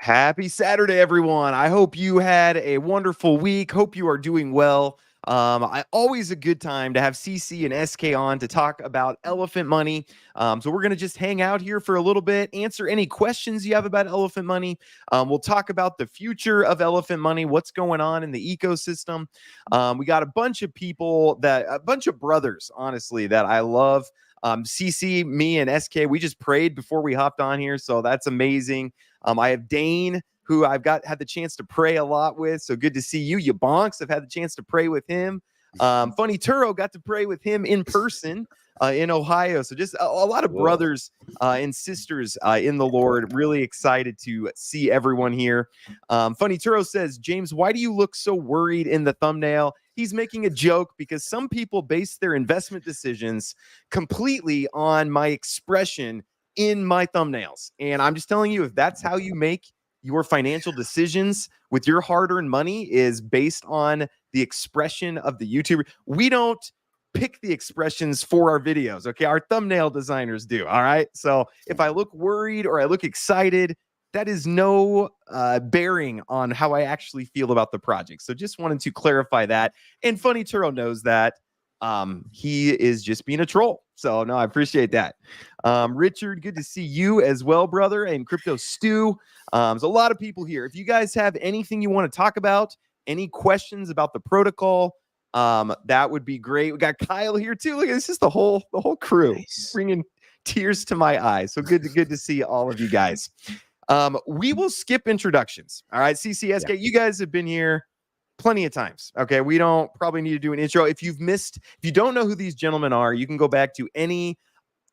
Happy Saturday, everyone. I hope you had a wonderful week. Hope you are doing well. Always a good time to have CC and SK on to talk about Elephant Money. So we're going to just hang out here for a little bit, answer any questions you have about Elephant Money. We'll talk about the future of Elephant Money, what's going on in the ecosystem. We got a bunch of people a bunch of brothers, honestly, that I love. CC, me, and SK, we just prayed before we hopped on here, so that's amazing. I have Dane, who had the chance to pray a lot with, so good to see you. You bonks, I've had the chance to pray with him. Funny Turo got to pray with him in person in Ohio. So just a lot of brothers and sisters in the Lord. Really excited to see everyone here. Funny Turo says, James, why do you look so worried in the thumbnail? He's making a joke because some people base their investment decisions completely on my expression in my thumbnails. And I'm just telling you, if that's how you make your financial decisions with your hard-earned money is based on the expression of the YouTuber, we don't pick the expressions for our videos. Okay. Our thumbnail designers do. All right. So if I look worried or I look excited, that is no bearing on how I actually feel about the project. So just wanted to clarify that. And Funny Turo knows that. He is just being a troll. So no, I appreciate that. Richard, good to see you as well, brother. And Crypto Stew. There's a lot of people here. If you guys have anything you want to talk about, any questions about the protocol, that would be great. We got Kyle here too. Look, it's just the whole crew. Nice. Bringing tears to my eyes. So good to see all of you guys. We will skip introductions. All right, CCSK, you guys have been here plenty of times. Okay, we don't probably need to do an intro. If you don't know who these gentlemen are, you can go back to any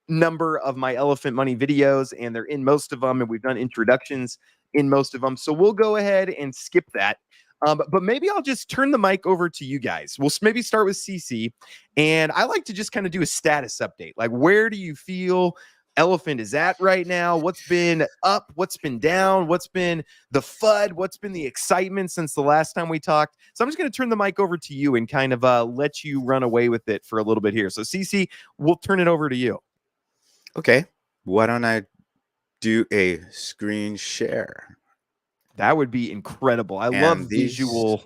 number of my Elephant Money videos, and they're in most of them, and we've done introductions in most of them. So we'll go ahead and skip that. But maybe I'll just turn the mic over to you guys. We'll maybe start with CC, and I like to just kind of do a status update. Like, where do you feel Elephant is at right now? What's been up? What's been down? What's been the FUD? What's been the excitement since the last time we talked? So I'm just going to turn the mic over to you and kind of let you run away with it for a little bit here. So CC, we'll turn it over to you. Okay. Why don't I do a screen share? That would be incredible. I love visual.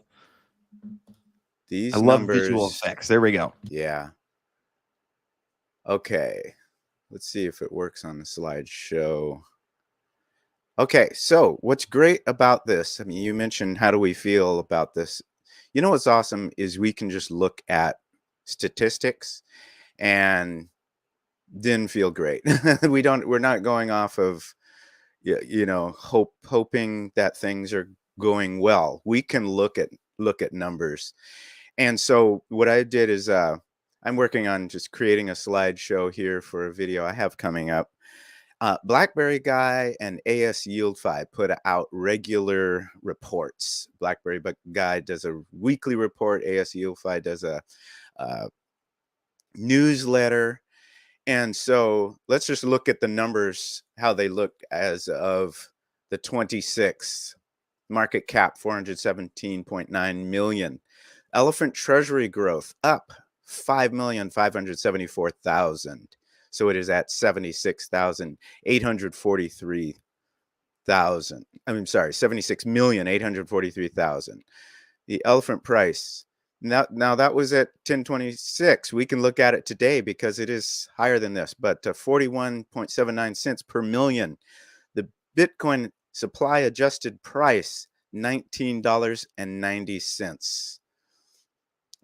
I love visual effects. There we go. Yeah. Okay. Let's see if it works on the slideshow. Okay, so what's great about this? I mean, you mentioned how do we feel about this? You know what's awesome is we can just look at statistics and then feel great. We're not going off of hoping that things are going well. We can look at numbers. And so what I did is I'm working on just creating a slideshow here for a video I have coming up. BlackBerry Guy and AS YieldFi put out regular reports. BlackBerry Guy does a weekly report. AS YieldFi does a newsletter. And so let's just look at the numbers, how they look as of the 26th. Market cap 417.9 million. Elephant Treasury growth up 5,574,000. So it is at 76,843,000. I'm sorry, 76,843,000. The Elephant price. Now that was at 1026. We can look at it today because it is higher than this, but 41.79 cents per million. The Bitcoin supply adjusted price, $19.90.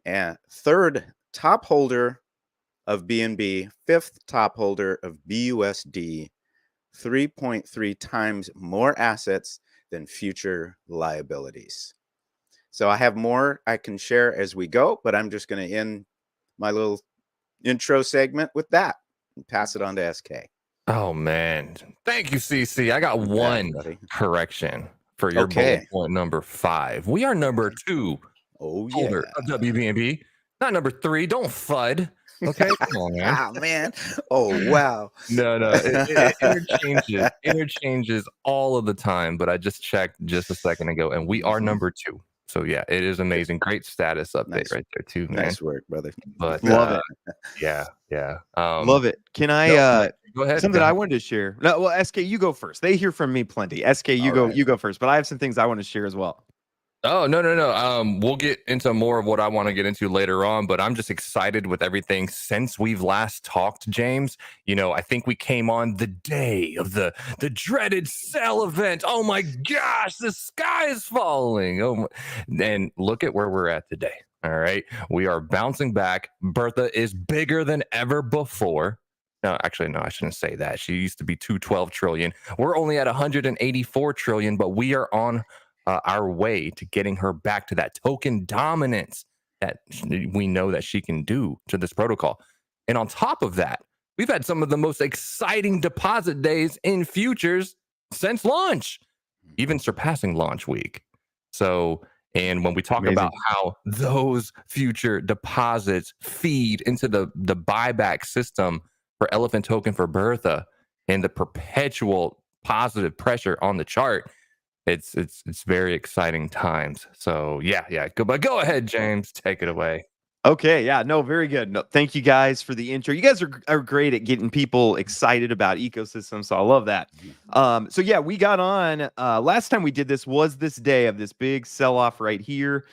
And third top holder of BNB, fifth top holder of BUSD, 3.3 times more assets than future liabilities. So I have more I can share as we go, but I'm just going to end my little intro segment with that and pass it on to SK. Oh, man. Thank you, CC. I got one correction for your bullet point number 5. We are number 2 holder of WBNB, not number 3. Don't FUD. Okay, come on, man. Oh, man. Oh, wow. No, it interchanges all of the time, but I just checked just a second ago, and we are number 2. So yeah, it is amazing. Great status update Nice. right there too, man. Nice work, brother. But Love it. yeah. Love it. Can I go ahead. something I wanted to share? No, well, SK, you go first. They hear from me plenty. SK, you go first, but I have some things I want to share as well. Oh, no. We'll get into more of what I want to get into later on, but I'm just excited with everything since we've last talked, James. I think we came on the day of the dreaded sell event. Oh my gosh, the sky is falling. And look at where we're at today. All right. We are bouncing back. Bertha is bigger than ever before. No, actually, no, I shouldn't say that. She used to be 212 trillion. We're only at 184 trillion, but we are on our way to getting her back to that token dominance that we know that she can do to this protocol. And on top of that, we've had some of the most exciting deposit days in futures since launch, even surpassing launch week. So, and when we talk about how those future deposits feed into the buyback system for Elephant token for Bertha and the perpetual positive pressure on the chart, it's very exciting times. So yeah. Go ahead, James. Take it away. Okay, yeah, no, very good. No, thank you guys for the intro. You guys are great at getting people excited about ecosystems, so I love that. So yeah, we got on last time we did this was this day of this big sell-off right here,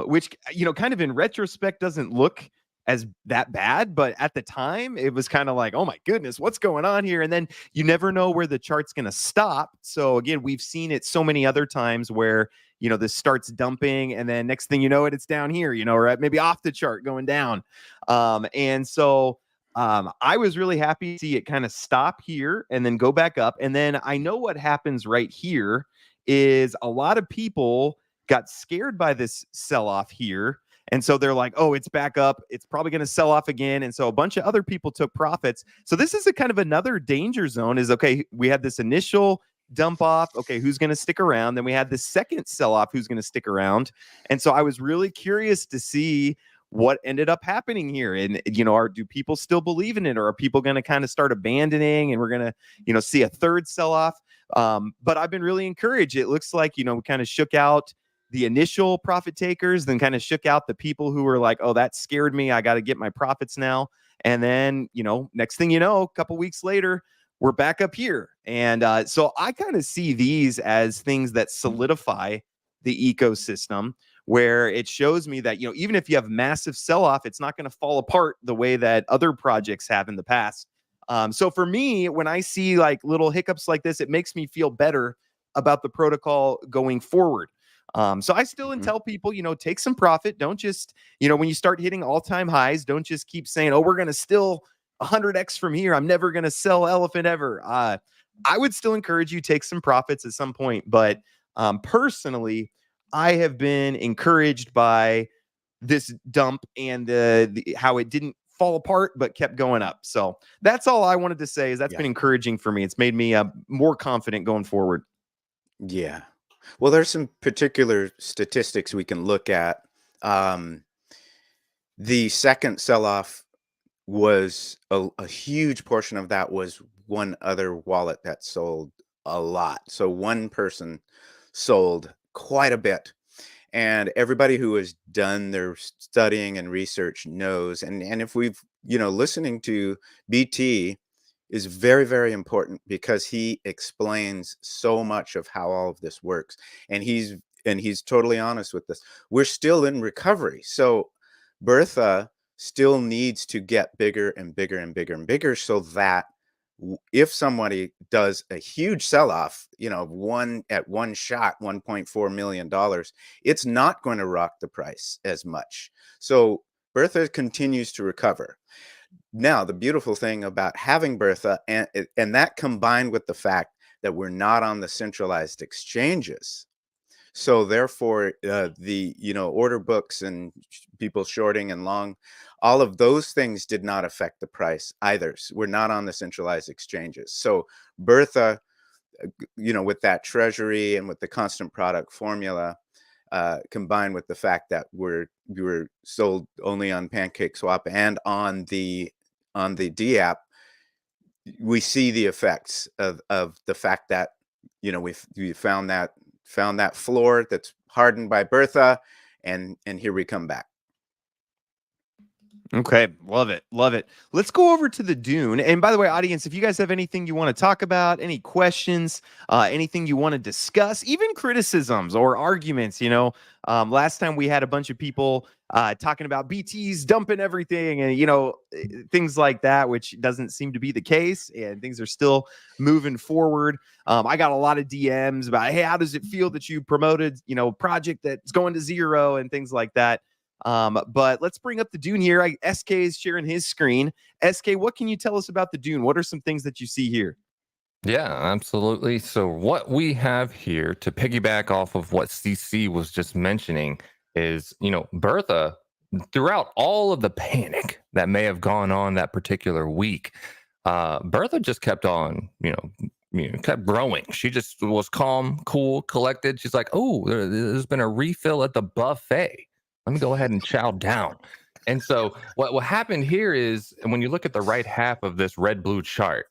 which kind of in retrospect doesn't look as that bad, but at the time it was kind of like, oh my goodness, what's going on here? And then you never know where the chart's going to stop. So again, we've seen it so many other times where this starts dumping, and then next thing you know it's down here, or maybe off the chart going down. And so I was really happy to see it kind of stop here and then go back up. And then I know what happens right here is a lot of people got scared by this sell-off here. And so they're like, oh, it's back up. It's probably going to sell off again. And so a bunch of other people took profits. So this is a kind of another danger zone is, okay, we had this initial dump off. Okay, who's going to stick around? Then we had the second sell off. Who's going to stick around? And so I was really curious to see what ended up happening here. And, do people still believe in it, or are people going to kind of start abandoning and we're going to, see a third sell off? But I've been really encouraged. It looks like, we kind of shook out the initial profit takers, then kind of shook out the people who were like, oh, that scared me. I got to get my profits now. And then, next thing you know, a couple weeks later, we're back up here. And so I kind of see these as things that solidify the ecosystem, where it shows me that, even if you have massive sell-off, it's not going to fall apart the way that other projects have in the past. So for me, when I see like little hiccups like this, it makes me feel better about the protocol going forward. So I still tell people, take some profit. Don't just, when you start hitting all-time highs, don't just keep saying, oh, we're going to still 100x from here. I'm never going to sell Elephant ever. I would still encourage you take some profits at some point. But personally, I have been encouraged by this dump and how it didn't fall apart, but kept going up. So that's all I wanted to say is that's been encouraging for me. It's made me more confident going forward. Yeah. Well, there's some particular statistics we can look at. The second sell-off was a huge portion of that was one other wallet that sold a lot. So one person sold quite a bit. And everybody who has done their studying and research knows. And if we've, listening to BT is very, very important because he explains so much of how all of this works. And he's totally honest with this. We're still in recovery. So Bertha still needs to get bigger and bigger and bigger and bigger so that if somebody does a huge sell-off, one shot, $1.4 million, it's not going to rock the price as much. So Bertha continues to recover. Now, the beautiful thing about having Bertha and that combined with the fact that we're not on the centralized exchanges, so therefore, the order books and people shorting and long, all of those things did not affect the price either. So we're not on the centralized exchanges. So Bertha, with that treasury and with the constant product formula, combined with the fact that we were sold only on PancakeSwap and on the D app, we see the effects of the fact that we found that found that floor that's hardened by Bertha, and here we come back. Okay, love it, love it. Let's go over to the Dune. And by the way, audience, if you guys have anything you want to talk about, any questions, anything you want to discuss, even criticisms or arguments, last time we had a bunch of people talking about BT's dumping everything and things like that, which doesn't seem to be the case, and things are still moving forward. I got a lot of DMs about, hey, how does it feel that you promoted, project that's going to zero and things like that. But let's bring up the Dune here. SK is sharing his screen. SK, what can you tell us about the Dune? What are some things that you see here? Yeah, absolutely. So what we have here, to piggyback off of what CC was just mentioning, is, Bertha, throughout all of the panic that may have gone on that particular week, Bertha just kept on, kept growing. She just was calm, cool, collected. She's like, oh, there's been a refill at the buffet. Let me go ahead and chow down. And so what happened here is, when you look at the right half of this red-blue chart,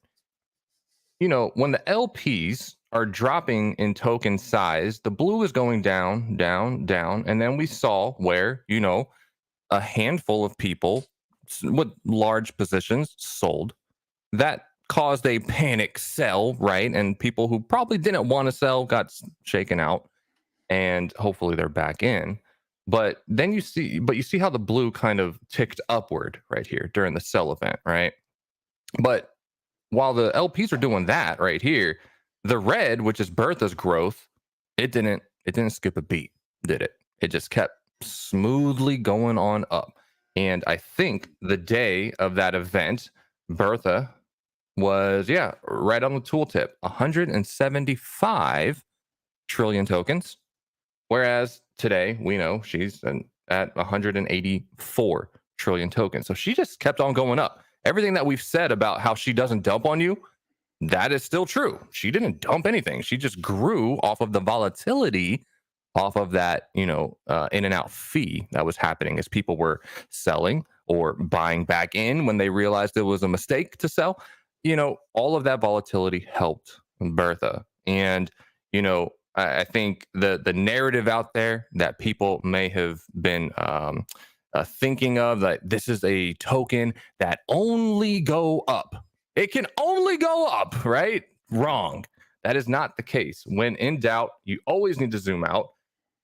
when the LPs are dropping in token size, the blue is going down, down, down. And then we saw where, a handful of people with large positions sold. That caused a panic sell, right? And people who probably didn't want to sell got shaken out, and hopefully they're back in. But then you see how the blue kind of ticked upward right here during the sell event, right? But while the LPs are doing that right here, the red, which is Bertha's growth, it didn't skip a beat, did it? It just kept smoothly going on up. And I think the day of that event, Bertha was, right on the tooltip, 175 trillion tokens. Whereas today, we know she's at 184 trillion tokens. So she just kept on going up. Everything that we've said about how she doesn't dump on you, that is still true. She didn't dump anything. She just grew off of the volatility, off of that, in and out fee that was happening as people were selling or buying back in when they realized it was a mistake to sell. All of that volatility helped Bertha. And, I think the narrative out there that people may have been thinking of, that this is a token that only go up. It can only go up, right? Wrong. That is not the case. When in doubt, you always need to zoom out.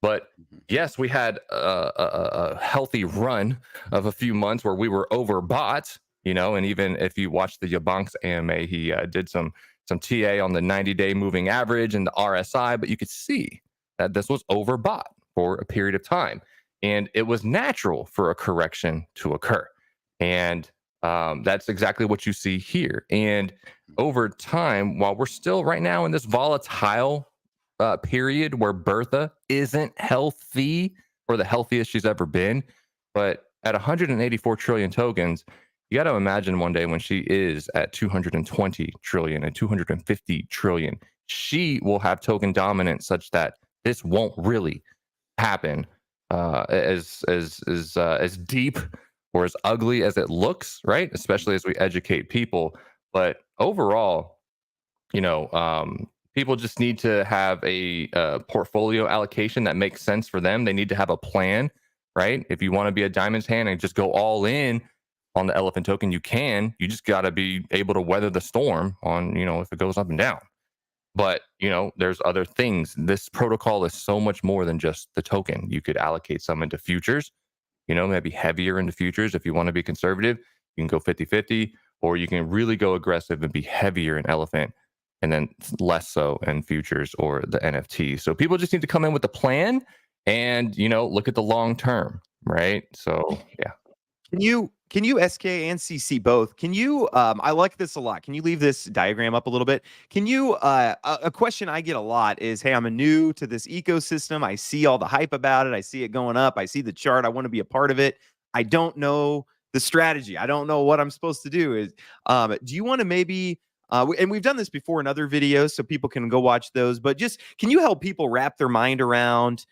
But yes, we had a healthy run of a few months where we were overbought, and even if you watch the Yabanks AMA, he did some TA on the 90-day moving average and the RSI, but you could see that this was overbought for a period of time. And it was natural for a correction to occur. And that's exactly what you see here. And over time, while we're still right now in this volatile period where Bertha isn't healthy, or the healthiest she's ever been, but at 184 trillion tokens, you got to imagine one day when she is at 220 trillion and 250 trillion, she will have token dominance such that this won't really happen as deep or as ugly as it looks, right? Especially as we educate people. But overall, people just need to have a portfolio allocation that makes sense for them. They need to have a plan, right? If you want to be a diamond's hand and just go all in on the elephant token, you can. You just got to be able to weather the storm on, if it goes up and down. But, there's other things. This protocol is so much more than just the token. You could allocate some into futures, maybe heavier into futures. If you want to be conservative, you can go 50-50, or you can really go aggressive and be heavier in elephant and then less so in futures or the NFT. So people just need to come in with a plan and, look at the long term, right? So, yeah. Can you SK and CC both? Can you I like this a lot. Can you leave this diagram up a little bit? Can you a question I get a lot is, hey, I'm new to this ecosystem. I see all the hype about it. I see it going up. I see the chart. I want to be a part of it. I don't know the strategy. I don't know what I'm supposed to do. Do you want to maybe and we've done this before in other videos, so people can go watch those, but just can you help people wrap their mind around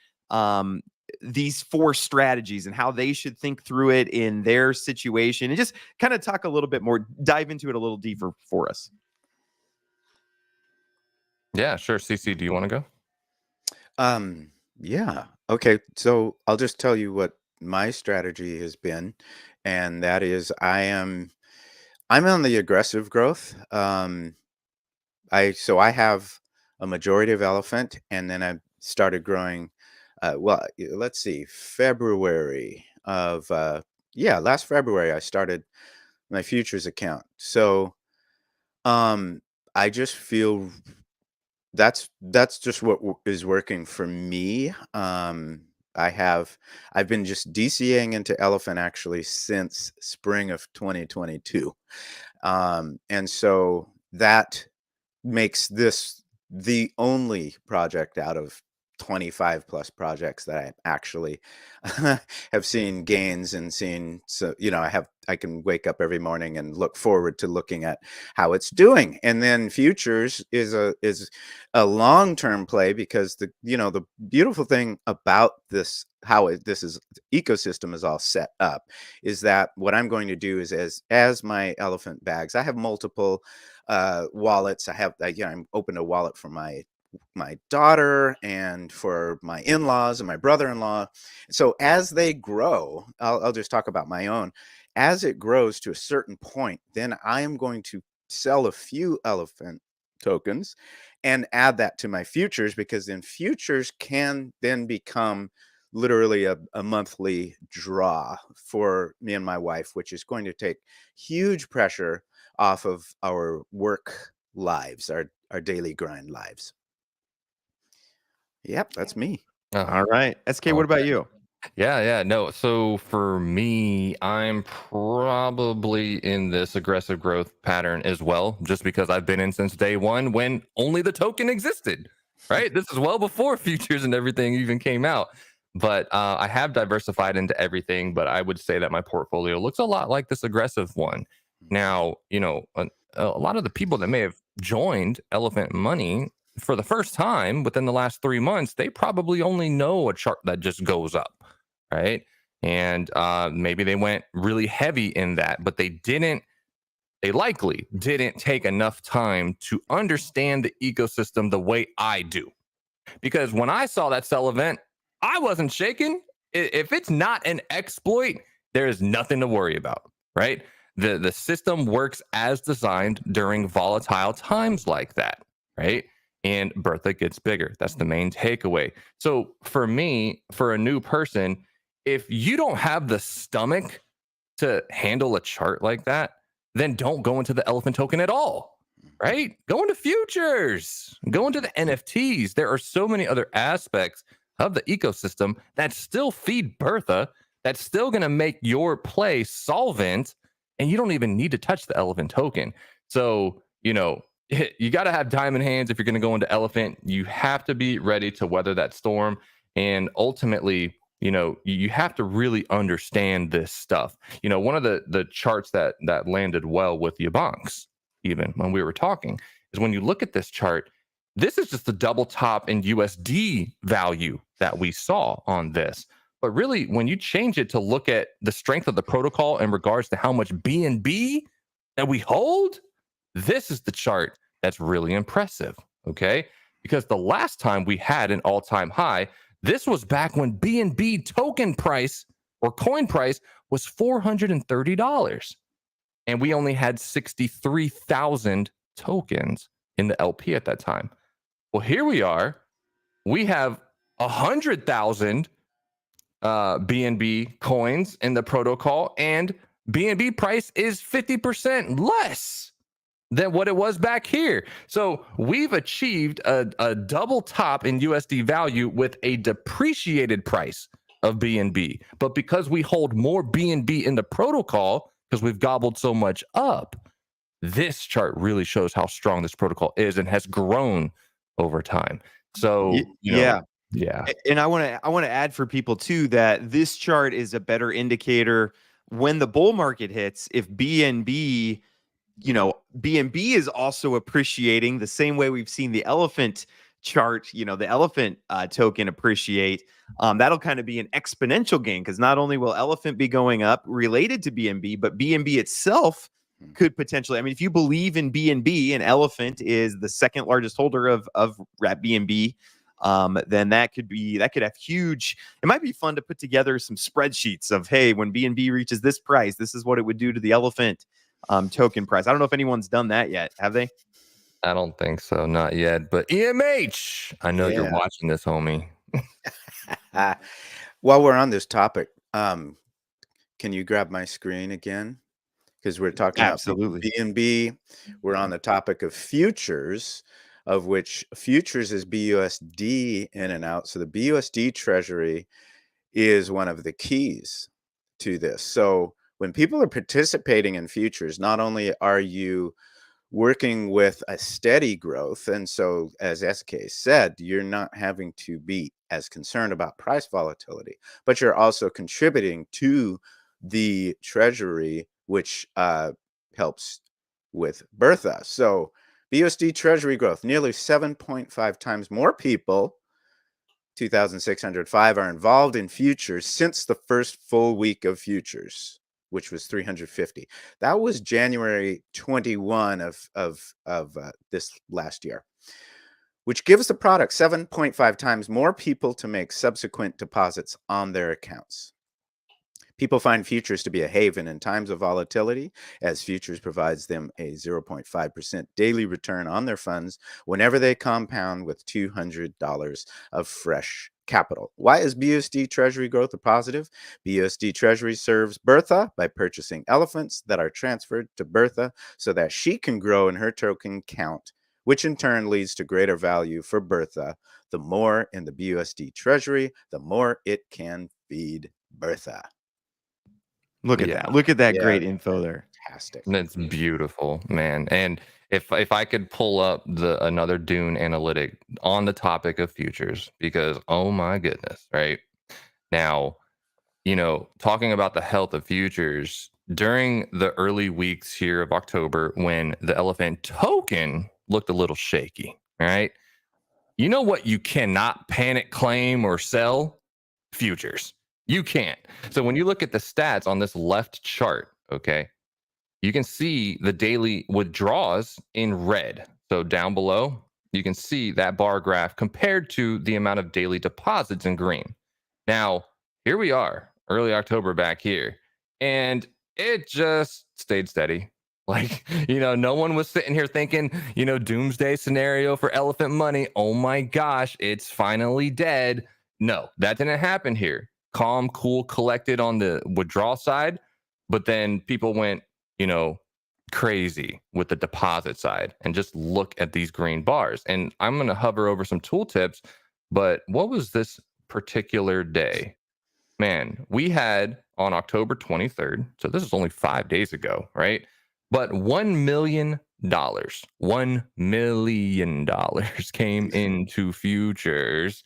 these 4 strategies and how they should think through it in their situation, and just kind of talk a little bit more, dive into it a little deeper for us? Yeah, sure. CC, do you want to go? Yeah. Okay. So I'll just tell you what my strategy has been, and that is I'm on the aggressive growth. I have a majority of elephant, and then I started growing. Let's see, February of last February I started my futures account. So I just feel that's just what is working for me. I've been just DCAing into elephant actually since spring of 2022. And so that makes this the only project out of 25 plus projects that I actually have seen gains and seen. So, I can wake up every morning and look forward to looking at how it's doing. And then futures is a long-term play, because the beautiful thing about this, this is ecosystem is all set up, is that what I'm going to do is, as my elephant bags, I have multiple wallets. I'm opened a wallet for my daughter and for my in-laws and my brother-in-law. So as they grow, I'll just talk about my own. As it grows to a certain point, then I am going to sell a few elephant tokens and add that to my futures, because then futures can then become literally a monthly draw for me and my wife, which is going to take huge pressure off of our work lives, our daily grind lives. Yep, that's me. All right. SK, what about you? Yeah. No. So for me, I'm probably in this aggressive growth pattern as well, just because I've been in since day one when only the token existed, right? This is well before futures and everything even came out. But I have diversified into everything, but I would say that my portfolio looks a lot like this aggressive one. Now, a lot of the people that may have joined Elephant.Money for the first time within the last 3 months, they probably only know a chart that just goes up, right? And maybe they went really heavy in that, but they likely didn't take enough time to understand the ecosystem the way I do. Because when I saw that sell event, I wasn't shaking. If it's not an exploit, there is nothing to worry about, right? The system works as designed during volatile times like that, right? And Bertha gets bigger. That's the main takeaway. So for me, for a new person, if you don't have the stomach to handle a chart like that, then don't go into the elephant token at all, right? Go into futures, go into the NFTs. There are so many other aspects of the ecosystem that still feed Bertha, that's still going to make your play solvent, and you don't even need to touch the elephant token. So, you got to have diamond hands if you're going to go into elephant. You have to be ready to weather that storm. And ultimately, you have to really understand this stuff. One of the charts that landed well with Yabanks, even when we were talking, is when you look at this chart, this is just the double top in USD value that we saw on this. But really, when you change it to look at the strength of the protocol in regards to how much BNB that we hold, this is the chart that's really impressive, okay? Because the last time we had an all-time high, this was back when BNB token price or coin price was $430. And we only had 63,000 tokens in the LP at that time. Well, here we are. We have 100,000 BNB coins in the protocol, and BNB price is 50% less than what it was back here. So we've achieved a double top in USD value with a depreciated price of BNB. But because we hold more BNB in the protocol, because we've gobbled so much up, this chart really shows how strong this protocol is and has grown over time. So, yeah. Yeah. And I want to add for people too that this chart is a better indicator when the bull market hits. If BNB is also appreciating the same way we've seen the elephant chart, the elephant token appreciate. That'll kind of be an exponential gain, because not only will elephant be going up related to BNB, but BNB itself could potentially, if you believe in BNB, and elephant is the second largest holder of BNB, then that could have huge. It might be fun to put together some spreadsheets of, hey, when BNB reaches this price, this is what it would do to the Elephant token price. I don't know if anyone's done that yet. Have they? I don't think so, not yet. But EMH, I know you're watching this, homie. While we're on this topic, can you grab my screen again? Because we're talking about BNB. We're on the topic of futures, of which futures is BUSD in and out. So the BUSD treasury is one of the keys to this. So when people are participating in futures, not only are you working with a steady growth, and so as SK said, you're not having to be as concerned about price volatility, but you're also contributing to the treasury, which helps with Bertha. So BUSD treasury growth, nearly 7.5 times more people, 2,605, are involved in futures since the first full week of futures, which was 350. That was January 21 of this last year, which gives the product 7.5 times more people to make subsequent deposits on their accounts. People find futures to be a haven in times of volatility, as futures provides them a 0.5% daily return on their funds whenever they compound with $200 of fresh capital. Why is BUSD treasury growth a positive? BUSD treasury serves Bertha by purchasing elephants that are transferred to Bertha so that she can grow in her token count, which in turn leads to greater value for Bertha. The more in the BUSD treasury, the more it can feed Bertha. Look at that. Look at that great info there. Fantastic. That's beautiful, man. And if I could pull up another Dune analytic on the topic of futures, because oh my goodness, right? Now, talking about the health of futures during the early weeks here of October, when the Elephant token looked a little shaky, right? You know what you cannot panic claim or sell? Futures. You can't. So when you look at the stats on this left chart, okay, you can see the daily withdrawals in red. So down below, you can see that bar graph compared to the amount of daily deposits in green. Now, here we are, early October back here, and it just stayed steady. Like, no one was sitting here thinking, doomsday scenario for Elephant.Money. Oh my gosh, it's finally dead. No, that didn't happen here. Calm, cool, collected on the withdrawal side, but then people went, crazy with the deposit side. And just look at these green bars. And I'm going to hover over some tooltips, but what was this particular day? Man, we had on October 23rd, so this is only 5 days ago, right? But $1 million came into futures.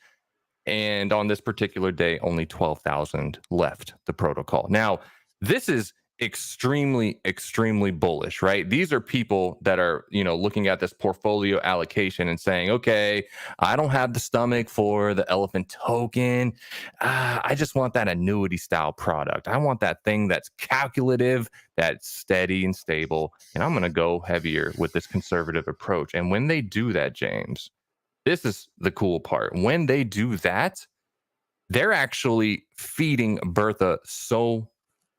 And on this particular day, only 12,000 left the protocol. Now, this is extremely, extremely bullish, right? These are people that are, looking at this portfolio allocation and saying, okay, I don't have the stomach for the Elephant token. I just want that annuity style product. I want that thing that's calculative, that's steady and stable. And I'm going to go heavier with this conservative approach. And when they do that, James, this is the cool part. When they do that, they're actually feeding Bertha so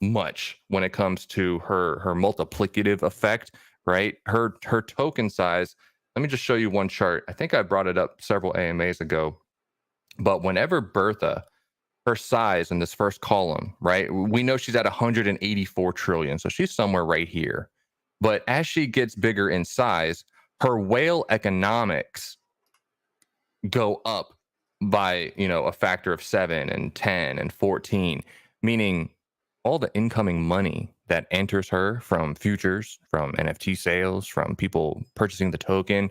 much when it comes to her multiplicative effect, right? Her token size. Let me just show you one chart. I think I brought it up several AMAs ago. But whenever Bertha, her size in this first column, right? We know she's at 184 trillion. So she's somewhere right here. But as she gets bigger in size, her whale economics go up by, a factor of 7 and 10 and 14, meaning all the incoming money that enters her from futures, from NFT sales, from people purchasing the token,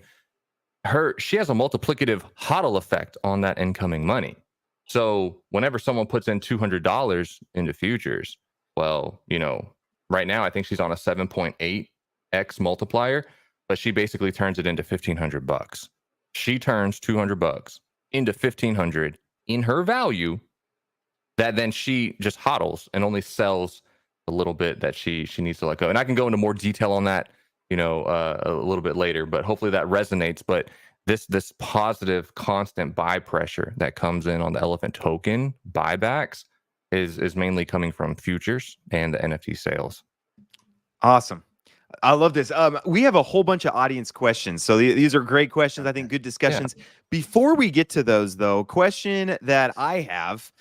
she has a multiplicative hodl effect on that incoming money. So whenever someone puts in $200 into futures, well, right now I think she's on a 7.8x multiplier, but she basically turns it into $1,500. She turns $200 into $1,500 in her value, that then she just hodls and only sells a little bit that she needs to let go. And I can go into more detail on that, a little bit later, but hopefully that resonates. But this positive constant buy pressure that comes in on the Elephant token buybacks is mainly coming from futures and the NFT sales. Awesome. I love this. We have a whole bunch of audience questions. So these are great questions. I think good discussions. Yeah. Before we get to those, though, question that I have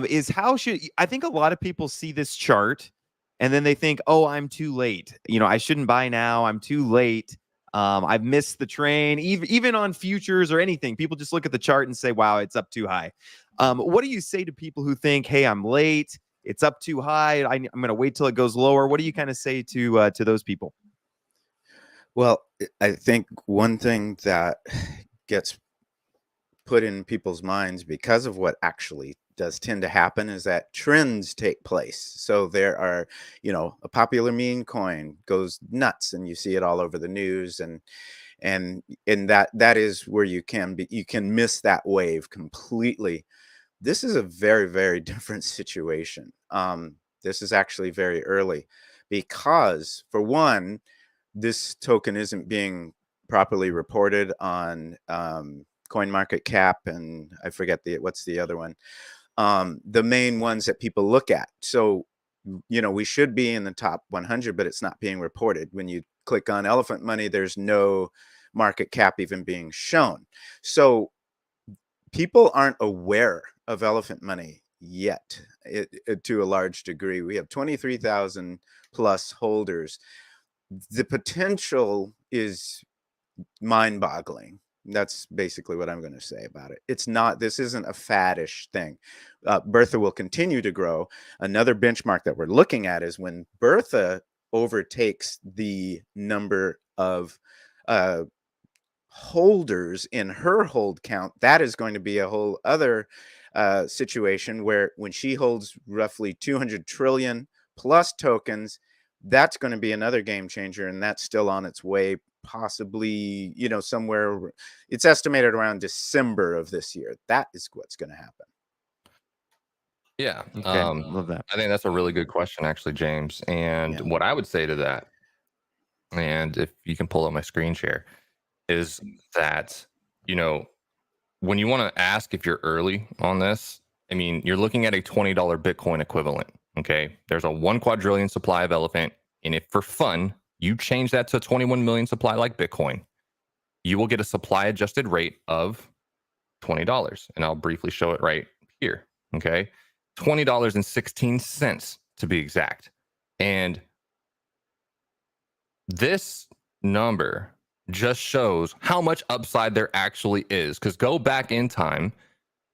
is I think a lot of people see this chart and then they think, oh, I'm too late. I shouldn't buy now. I'm too late. I've missed the train. Even on futures or anything, people just look at the chart and say, wow, it's up too high. What do you say to people who think, hey, I'm late? It's up too high. I'm going to wait till it goes lower. What do you kind of say to those people? Well, I think one thing that gets put in people's minds because of what actually does tend to happen is that trends take place. So there are, a popular meme coin goes nuts and you see it all over the news, and that is where you can miss that wave completely. This is a very, very different situation. This is actually very early because, for one, this token isn't being properly reported on CoinMarketCap, and I forget what's the other one. The main ones that people look at. So, we should be in the top 100, but it's not being reported. When you click on Elephant.Money, there's no market cap even being shown. So people aren't aware of Elephant.Money yet, to a large degree. We have 23,000 plus holders. The potential is mind-boggling. That's basically what I'm going to say about it. This isn't a faddish thing. Bertha will continue to grow. Another benchmark that we're looking at is when Bertha overtakes the number of holders in her hold count. That is going to be a whole other situation where when she holds roughly 200 trillion plus tokens, that's going to be another game changer, and that's still on its way, possibly, somewhere. It's estimated around December of this year. That is what's going to happen. Yeah. Okay. Love that. I think that's a really good question, actually, James. And what I would say to that, and if you can pull up my screen share, is that, when you want to ask if you're early on this, I mean, you're looking at a $20 Bitcoin equivalent. Okay. There's a 1 quadrillion supply of Elephant. And if for fun, you change that to 21 million supply like Bitcoin, you will get a supply adjusted rate of $20. And I'll briefly show it right here. Okay. $20.16 to be exact. And this number just shows how much upside there actually is. Because go back in time,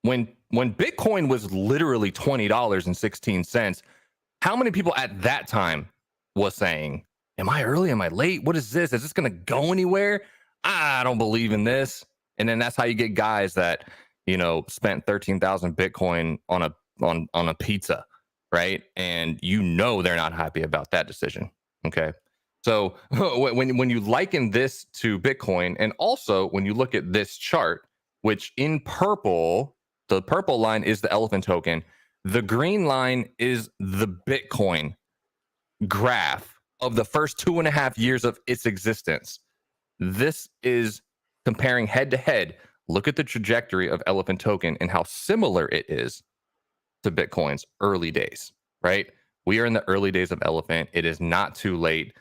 when Bitcoin was literally $20.16, how many people at that time was saying, am I early? Am I late? What is this? Is this going to go anywhere? I don't believe in this. And then that's how you get guys that, spent 13,000 Bitcoin on a pizza, right? And they're not happy about that decision. Okay. So when you liken this to Bitcoin, and also when you look at this chart, which in purple, the purple line is the Elephant token, the green line is the Bitcoin graph of the first 2.5 years of its existence. This is comparing head to head. Look at the trajectory of Elephant token and how similar it is to Bitcoin's early days, right? We are in the early days of Elephant. It is not too late.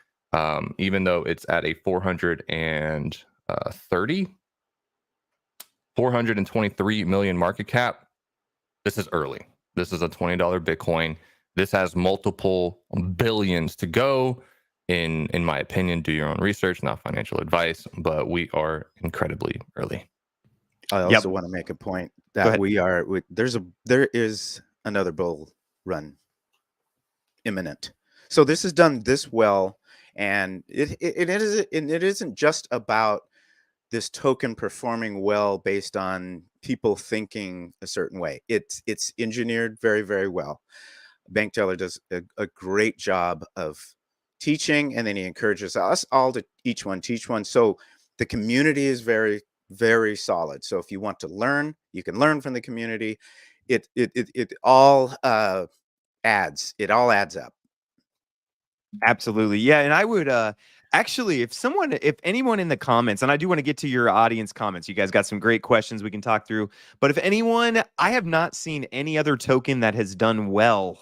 Even though it's at a 423 million market cap, this is early. This is a $20 Bitcoin. This has multiple billions to go. In my opinion, do your own research, not financial advice, but we are incredibly early. I also want to make a point that there is another bull run imminent. So this is done this well. And it isn't just about this token performing well based on people thinking a certain way. It's engineered very, very well. Bank Teller does a great job of teaching, and then he encourages us all to teach one. So the community is very, very solid. So if you want to learn, you can learn from the community. It all adds up. Absolutely. Yeah. And I would Actually, if anyone in the comments, and I do want to get to your audience comments, you guys got some great questions we can talk through. But if anyone, I have not seen any other token that has done well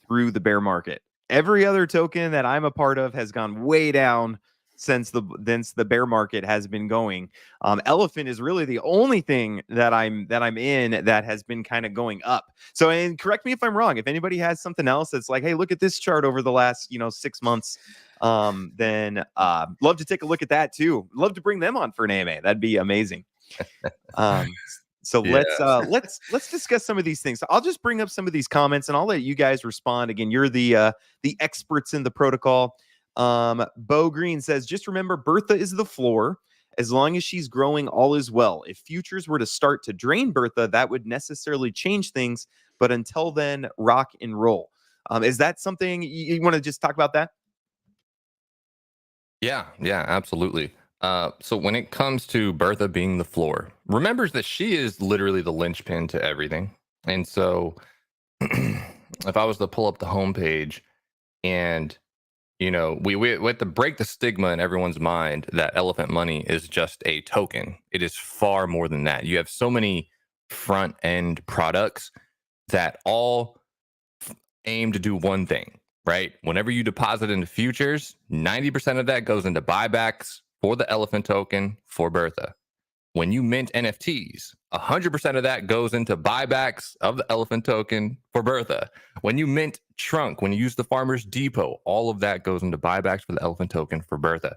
through the bear market. Every other token that I'm a part of has gone way down since the bear market has been going. Elephant is really the only thing that I'm in that has been kind of going up. So, and correct me if I'm wrong. If anybody has something else that's like, hey, look at this chart over the last 6 months, then love to take a look at that too. Love to bring them on for an AMA. That'd be amazing. So Yeah. let's discuss some of these things. So I'll just bring up some of these comments and I'll let you guys respond. Again, you're the experts in the protocol. Bo Green says, just remember, Bertha is the floor. As long as she's growing, all is well. If futures were to start to drain Bertha, that would necessarily change things. But until then, rock and roll. Is that something you want to just talk about that? Yeah, absolutely. So when it comes to Bertha being the floor, remembers that she is literally the linchpin to everything. And so if I was to pull up the homepage and, we have to break the stigma in everyone's mind that Elephant.Money is just a token. It is far more than that. You have so many front end products that all aim to do one thing, right? Whenever you deposit into futures, 90% of that goes into buybacks for the Elephant token for Bertha. When you mint NFTs, 100% of that goes into buybacks of the Elephant token for Bertha. When you mint Trunk, when you use the Farmer's Depot, all of that goes into buybacks for the Elephant token for Bertha.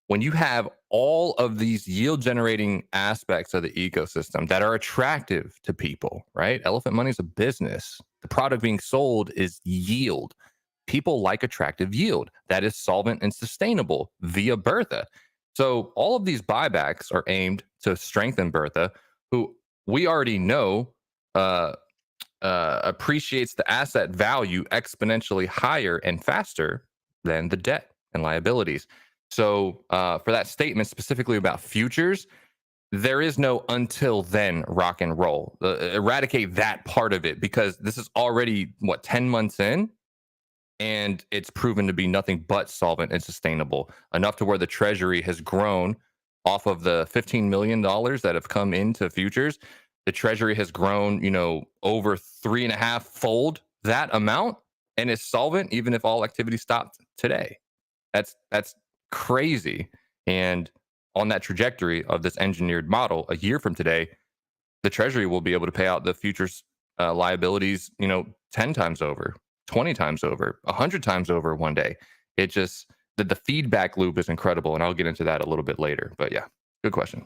When you have all of these yield generating aspects of the ecosystem that are attractive to people, right? Elephant.Money is a business. The product being sold is yield. People like attractive yield that is solvent and sustainable via Bertha. So all of these buybacks are aimed to strengthen Bertha, who we already know appreciates the asset value exponentially higher and faster than the debt and liabilities. So for that statement specifically about futures, there is no until then rock and roll. Eradicate that part of it, because this is already, 10 months in? And it's proven to be nothing but solvent and sustainable, enough to where the treasury has grown off of the $15 million that have come into futures. The treasury has grown, over 3.5 fold that amount, and is solvent even if all activity stopped today. That's crazy. And on that trajectory of this engineered model, a year from today, the treasury will be able to pay out the futures liabilities, 10 times over, 20 times over, 100 times over one day. It just, the feedback loop is incredible. And I'll get into that a little bit later. But yeah, good question.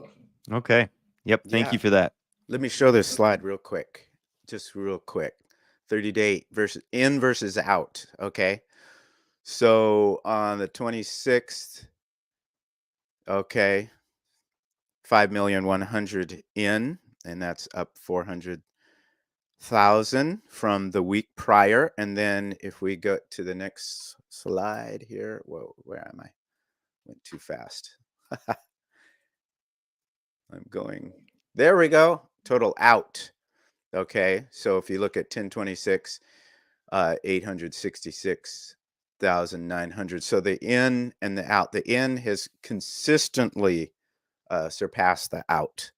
Okay. Yep. Thank you for that. Let me show this slide real quick. Just real quick. 30-day versus in versus out. Okay. So on the 26th, okay, 5,100,000 in, and that's up 400,000 from the week prior. And then if we go to the next slide here, whoa, where am I? Went too fast. I'm going, there we go. Total out. Okay, so if you look at 1026, 866,900. So the in and the out. The in has consistently surpassed the out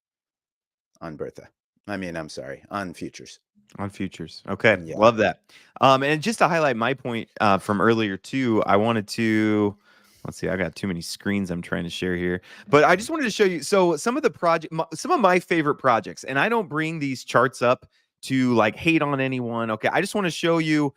on Bertha. I'm sorry, on futures. On futures. Okay. Yeah. Love that. And just to highlight my point from earlier too, I wanted to, let's see, I got too many screens I'm trying to share here, but I just wanted to show you. So some of my favorite projects, and I don't bring these charts up to like hate on anyone. Okay. I just want to show you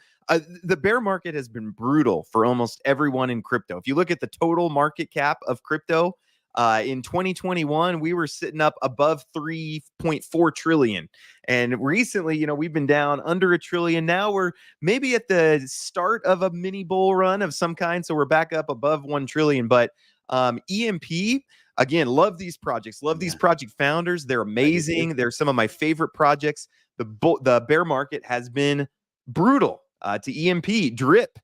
the bear market has been brutal for almost everyone in crypto. If you look at the total market cap of crypto, in 2021, we were sitting up above 3.4 trillion. And recently, we've been down under 1 trillion. Now we're maybe at the start of a mini bull run of some kind. So we're back up above 1 trillion. But EMP, again, love these projects. Love these project founders. They're amazing. They're some of my favorite projects. The bear market has been brutal to EMP. Drip.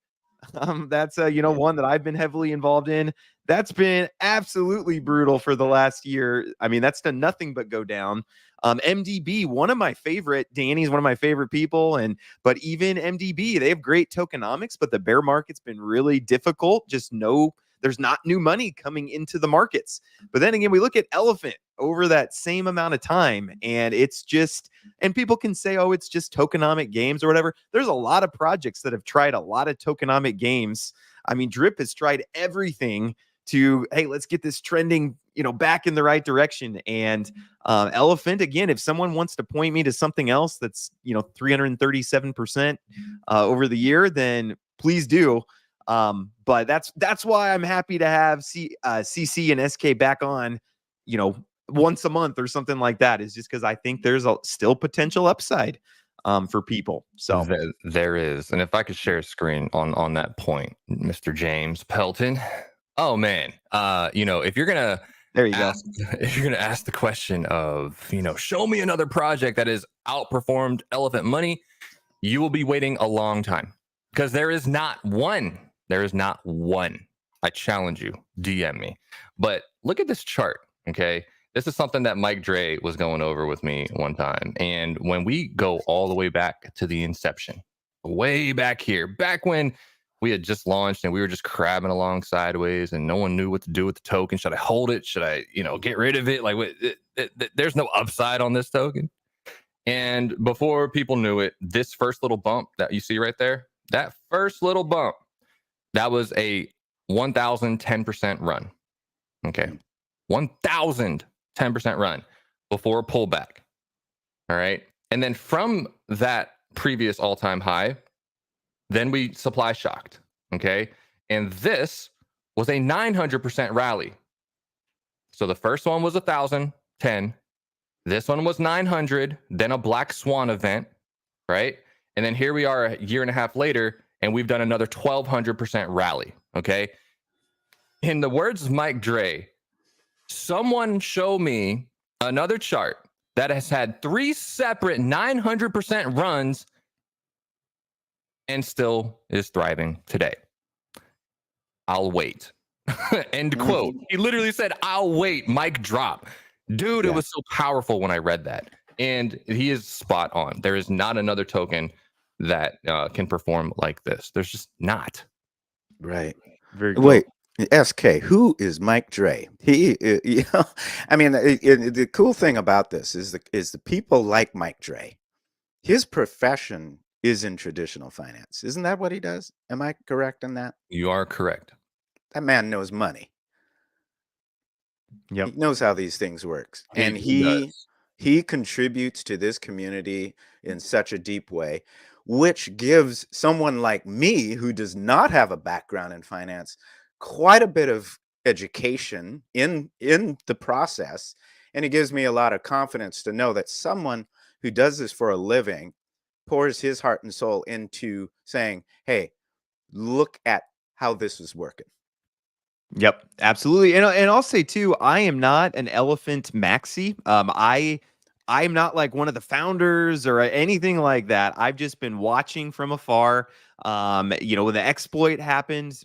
That's one that I've been heavily involved in. That's been absolutely brutal for the last year. I mean, that's done nothing but go down. MDB, one of my favorite. Danny's one of my favorite people, but even MDB, they have great tokenomics, but the bear market's been really difficult. Just no there's not new money coming into the markets. But then again, we look at Elephant over that same amount of time, and it's just, and people can say, oh, it's just tokenomic games or whatever. There's a lot of projects that have tried a lot of tokenomic games. I mean, Drip has tried everything to, hey, let's get this trending, back in the right direction. And Elephant, again, if someone wants to point me to something else that's 337% over the year, then please do. But that's why I'm happy to have CC and SK back on, once a month or something like that, is just because I think there's still potential upside for people. So there is. And if I could share a screen on that point, Mr. James Pelton. Oh man. If you're gonna ask the question of, show me another project that has outperformed Elephant.Money, you will be waiting a long time, because there is not one. I challenge you, DM me. But look at this chart. Okay. This is something that Mike Dre was going over with me one time. And when we go all the way back to the inception, way back here, back when we had just launched and we were just crabbing along sideways and no one knew what to do with the token. Should I hold it? Should I, get rid of it? Like, there's no upside on this token. And before people knew it, this first little bump that you see right there, that first little bump, that was a 1,010% run. Okay. 1,010% run before a pullback. All right. And then from that previous all-time high, then we supply shocked. Okay. And this was a 900% rally. So the first one was 1,010. This one was 900, then a black swan event. Right. And then here we are a year and a half later, and we've done another 1,200% rally. Okay. In the words of Mike Dre, someone show me another chart that has had 3 separate 900% runs and still is thriving today. I'll wait. End quote. He literally said, I'll wait. Mic drop. Dude, It was so powerful when I read that. And he is spot on. There is not another token that can perform like this. There's just not. Right. Very cool. Wait, SK, who is Mike Dre? I mean, the cool thing about this is the people like Mike Dre. His profession is in traditional finance. Isn't that what he does? Am I correct in that? You are correct. That man knows money. Yep. He knows how these things work. And he contributes to this community in such a deep way, which gives someone like me, who does not have a background in finance, quite a bit of education in the process. And it gives me a lot of confidence to know that someone who does this for a living pours his heart and soul into saying, hey, look at how this is working. Yep, absolutely. And I'll say too, I am not an Elephant maxi. I'm not like one of the founders or anything like that. I've just been watching from afar. When the exploit happened,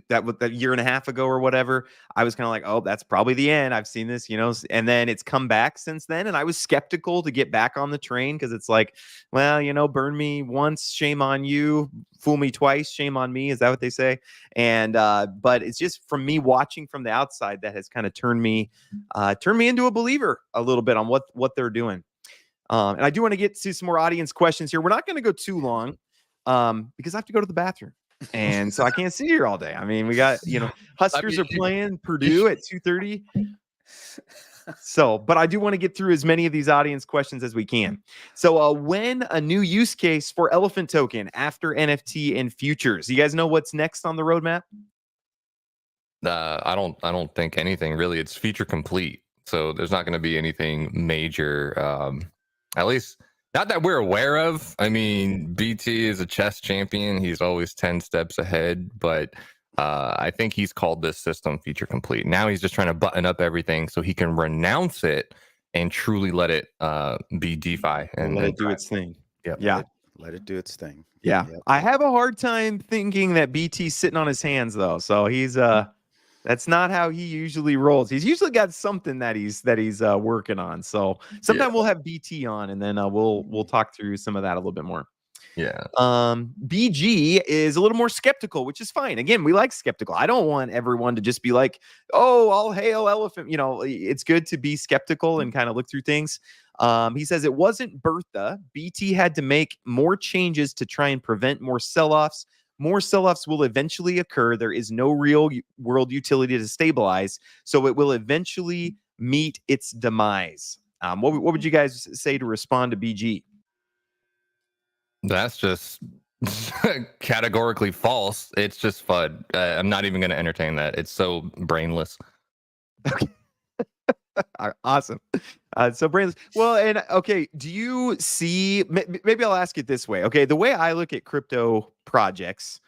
that year and a half ago or whatever, I was kind of like, oh, that's probably the end. I've seen this, and then it's come back since then. And I was skeptical to get back on the train, because it's like, well, burn me once, shame on you. Fool me twice, shame on me. Is that what they say? And but it's just from me watching from the outside that has kind of turned me into a believer a little bit on what they're doing. And I do want to get to some more audience questions here. We're not going to go too long, because I have to go to the bathroom, and so I can't sit here all day. I mean, we got Huskers are playing Purdue at 2:30. So, but I do want to get through as many of these audience questions as we can. So, when a new use case for Elephant token after NFT and futures? You guys know what's next on the roadmap? I don't think anything really. It's feature complete, so there's not going to be anything major. At least not that we're aware of. I mean, BT is a chess champion. He's always 10 steps ahead, but I think he's called this system feature complete. Now he's just trying to button up everything so he can renounce it and truly let it be DeFi and let it do its thing. Yep. Yeah. Let it do its thing. Yeah. Yep. I have a hard time thinking that BT's sitting on his hands, though. So he's that's not how he usually rolls. He's usually got something that he's working on. So sometime we'll have BT on, and then we'll talk through some of that a little bit more. Yeah. BG is a little more skeptical, which is fine. Again, we like skeptical. I don't want everyone to just be like, oh, all hail Elephant. You know, it's good to be skeptical and kind of look through things. He says it wasn't Bertha. BT had to make more changes to try and prevent more sell-offs. More sell-offs will eventually occur. There is no real world utility to stabilize, so it will eventually meet its demise. What would you guys say to respond to BG? That's just categorically false. It's just FUD. I'm not even going to entertain that. It's so brainless. Okay. Awesome. So brainless. Well, and okay, do you see, maybe I'll ask it this way. Okay, the way I look at crypto projects,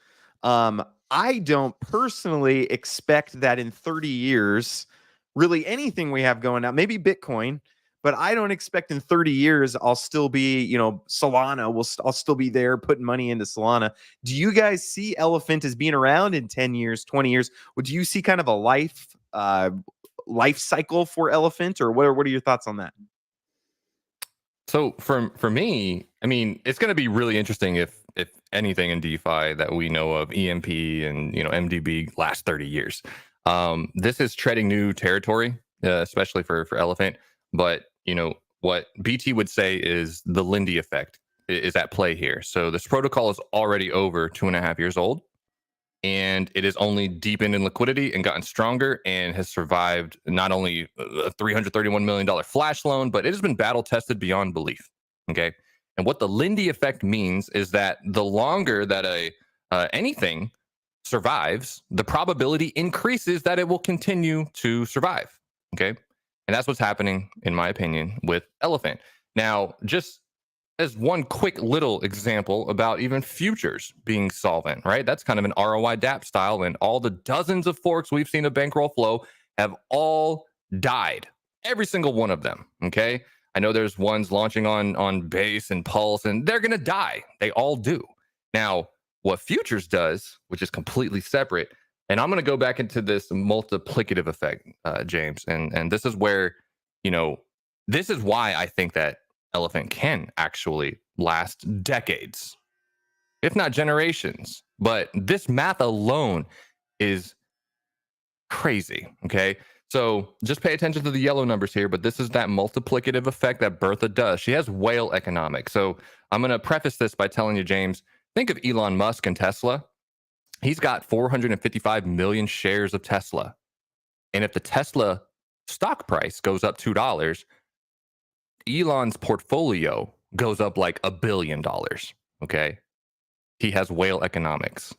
I don't personally expect that in 30 years, really anything we have going out, maybe Bitcoin, but I don't expect in 30 years I'll still be, you know, Solana. I'll still be there putting money into Solana. Do you guys see Elephant as being around in 10 years, 20 years? Or do you see kind of a life cycle for Elephant, or what are your thoughts on that? So for me, I mean, it's going to be really interesting if anything in DeFi that we know of, EMP and, you know, MDB, last 30 years. This is treading new territory, especially for Elephant. But, you know, what BT would say is the Lindy effect is at play here. So this protocol is already over 2.5 years old, and it has only deepened in liquidity and gotten stronger, and has survived not only a $331 million flash loan, but it has been battle tested beyond belief. Okay. And what the Lindy effect means is that the longer that anything survives, the probability increases that it will continue to survive. Okay. And that's what's happening, in my opinion, with Elephant. Now, just as one quick little example about even futures being solvent, right? That's kind of an ROI DApp style, and all the dozens of forks we've seen of bankroll flow have all died. Every single one of them, okay? I know there's ones launching on Base and Pulse, and they're going to die. They all do. Now, what futures does, which is completely separate, and I'm going to go back into this multiplicative effect, James, and this is where, you know, this is why I think that Elephant can actually last decades, if not generations. But this math alone is crazy. Okay. So just pay attention to the yellow numbers here, but this is that multiplicative effect that Bertha does. She has whale economics. So I'm going to preface this by telling you, James, think of Elon Musk and Tesla. He's got 455 million shares of Tesla. And if the Tesla stock price goes up $2, Elon's portfolio goes up like $1 billion. Okay. He has whale economics.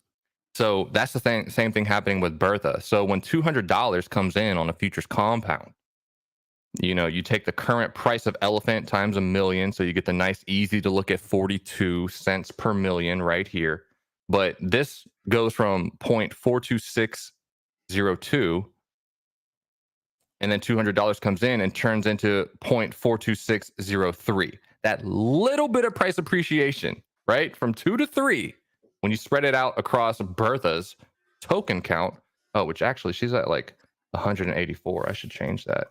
So that's the same thing happening with Bertha. So when $200 comes in on a futures compound, you know, you take the current price of Elephant times 1 million. So you get the nice, easy to look at 42 cents per million right here. But this goes from 0.42602, and then $200 comes in and turns into 0.42603. That little bit of price appreciation, right? From 2 to 3, when you spread it out across Bertha's token count, which actually she's at like 184. I should change that.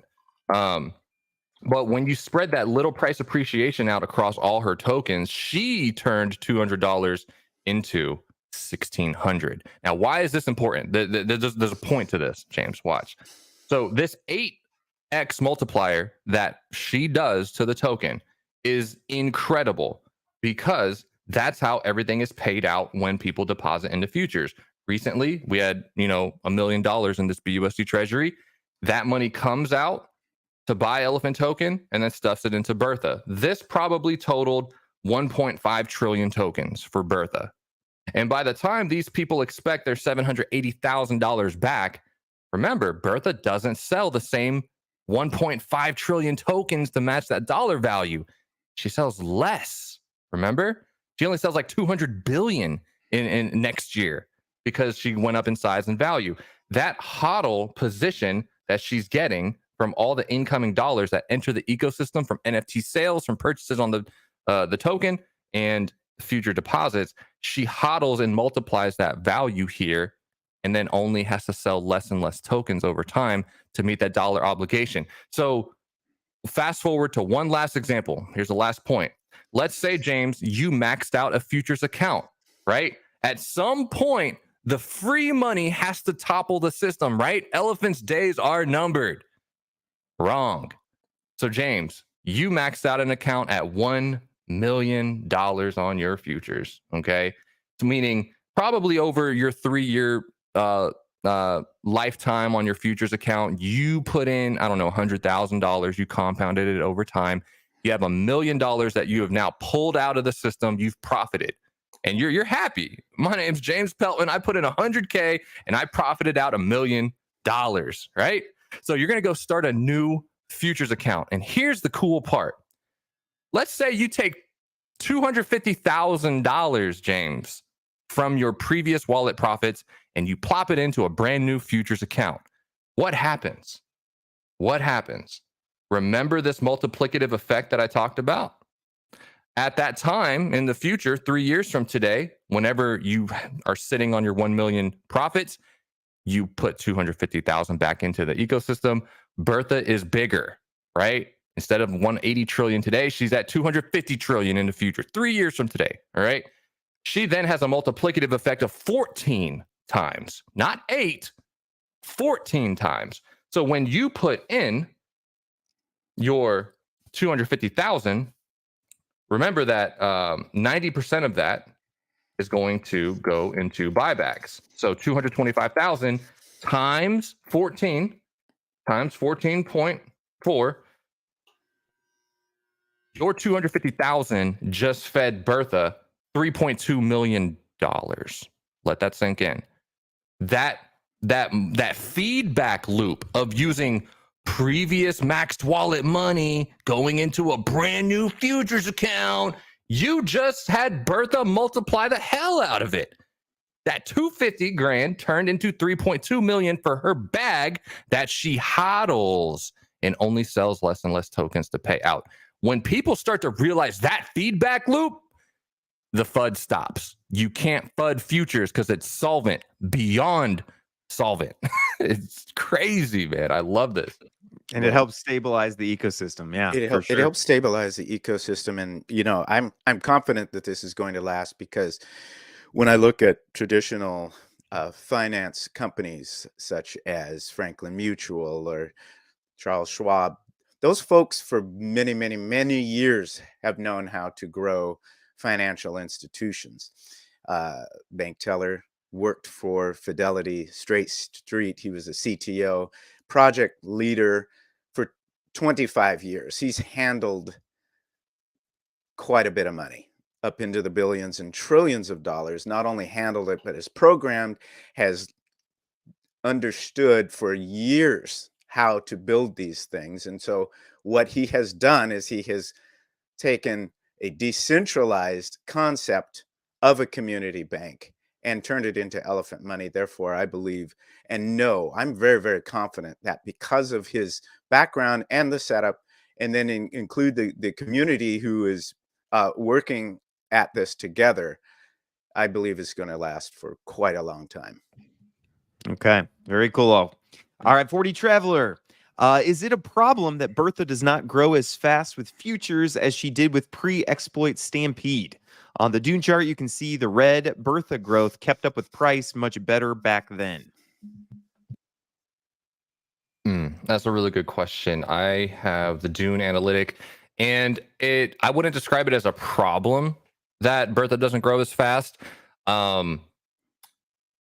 But when you spread that little price appreciation out across all her tokens, she turned $200 into $1,600. Now, why is this important? There's a point to this, James. Watch. So this 8x multiplier that she does to the token is incredible, because that's how everything is paid out when people deposit into futures. Recently, we had, you know, $1 million in this BUSD treasury. That money comes out to buy Elephant token and then stuffs it into Bertha. This probably totaled 1.5 trillion tokens for Bertha. And by the time these people expect their $780,000 back, remember, Bertha doesn't sell the same 1.5 trillion tokens to match that dollar value. She sells less. Remember? She only sells like 200 billion in next year, because she went up in size and value. That hodl position that she's getting from all the incoming dollars that enter the ecosystem from NFT sales, from purchases on the token and future deposits, she hodls and multiplies that value here, and then only has to sell less and less tokens over time to meet that dollar obligation. So fast forward to one last example. Here's the last point. let's say, James, you maxed out a futures account, right? At some point, the free money has to topple the system, right? Elephant's days are numbered. Wrong. So, James, you maxed out an account at $1 million on your futures, okay? So meaning probably over your 3-year lifetime on your futures account, you put in, I don't know, $100,000, you compounded it over time. You have $1 million that you have now pulled out of the system. You've profited and you're happy. My name's James Pelton. I put in $100K and I profited out $1 million, right? So you're going to go start a new futures account. And here's the cool part. Let's say you take $250,000, James, from your previous wallet profits and you plop it into a brand new futures account. What happens? What happens? Remember this multiplicative effect that I talked about? At that time in the future, 3 years from today, whenever you are sitting on your 1 million profits, you put 250,000 back into the ecosystem. Bertha is bigger, right? Instead of 180 trillion today, she's at 250 trillion in the future, 3 years from today, all right? She then has a multiplicative effect of 14 times, not 8, 14 times. So when you put in your 250,000, remember that 90% of that is going to go into buybacks. So 225,000 times 14 times 14.4, your 250,000 just fed Bertha $3.2 million. Let that sink in. That feedback loop of using previous maxed wallet money going into a brand new futures account, you just had Bertha multiply the hell out of it. That 250 grand turned into 3.2 million for her bag that she hodls and only sells less and less tokens to pay out. When people start to realize that feedback loop, the FUD stops. You can't FUD futures because it's solvent, beyond solvent. It's crazy, man. I love this. And it helps stabilize the ecosystem. Yeah, it helps stabilize the ecosystem. And, you know, I'm confident that this is going to last because when I look at traditional finance companies such as Franklin Mutual or Charles Schwab, those folks for many, many, many years have known how to grow financial institutions. Bank teller worked for Fidelity Straight Street. He was a CTO, project leader for 25 years. He's handled quite a bit of money, up into the billions and trillions of dollars. Not only handled it, but has programmed, has understood for years how to build these things. And so what he has done is he has taken a decentralized concept of a community bank and turned it into Elephant.Money. Therefore, I believe and know, I'm very, very confident that because of his background and the setup, and then include the community who is working at this together, I believe it's going to last for quite a long time. Okay, very cool. All right, 40 Traveler. Is it a problem that Bertha does not grow as fast with futures as she did with pre-exploit Stampede? On the Dune chart, you can see the red Bertha growth kept up with price much better back then. That's a really good question. I have the Dune analytic, and I wouldn't describe it as a problem that Bertha doesn't grow as fast.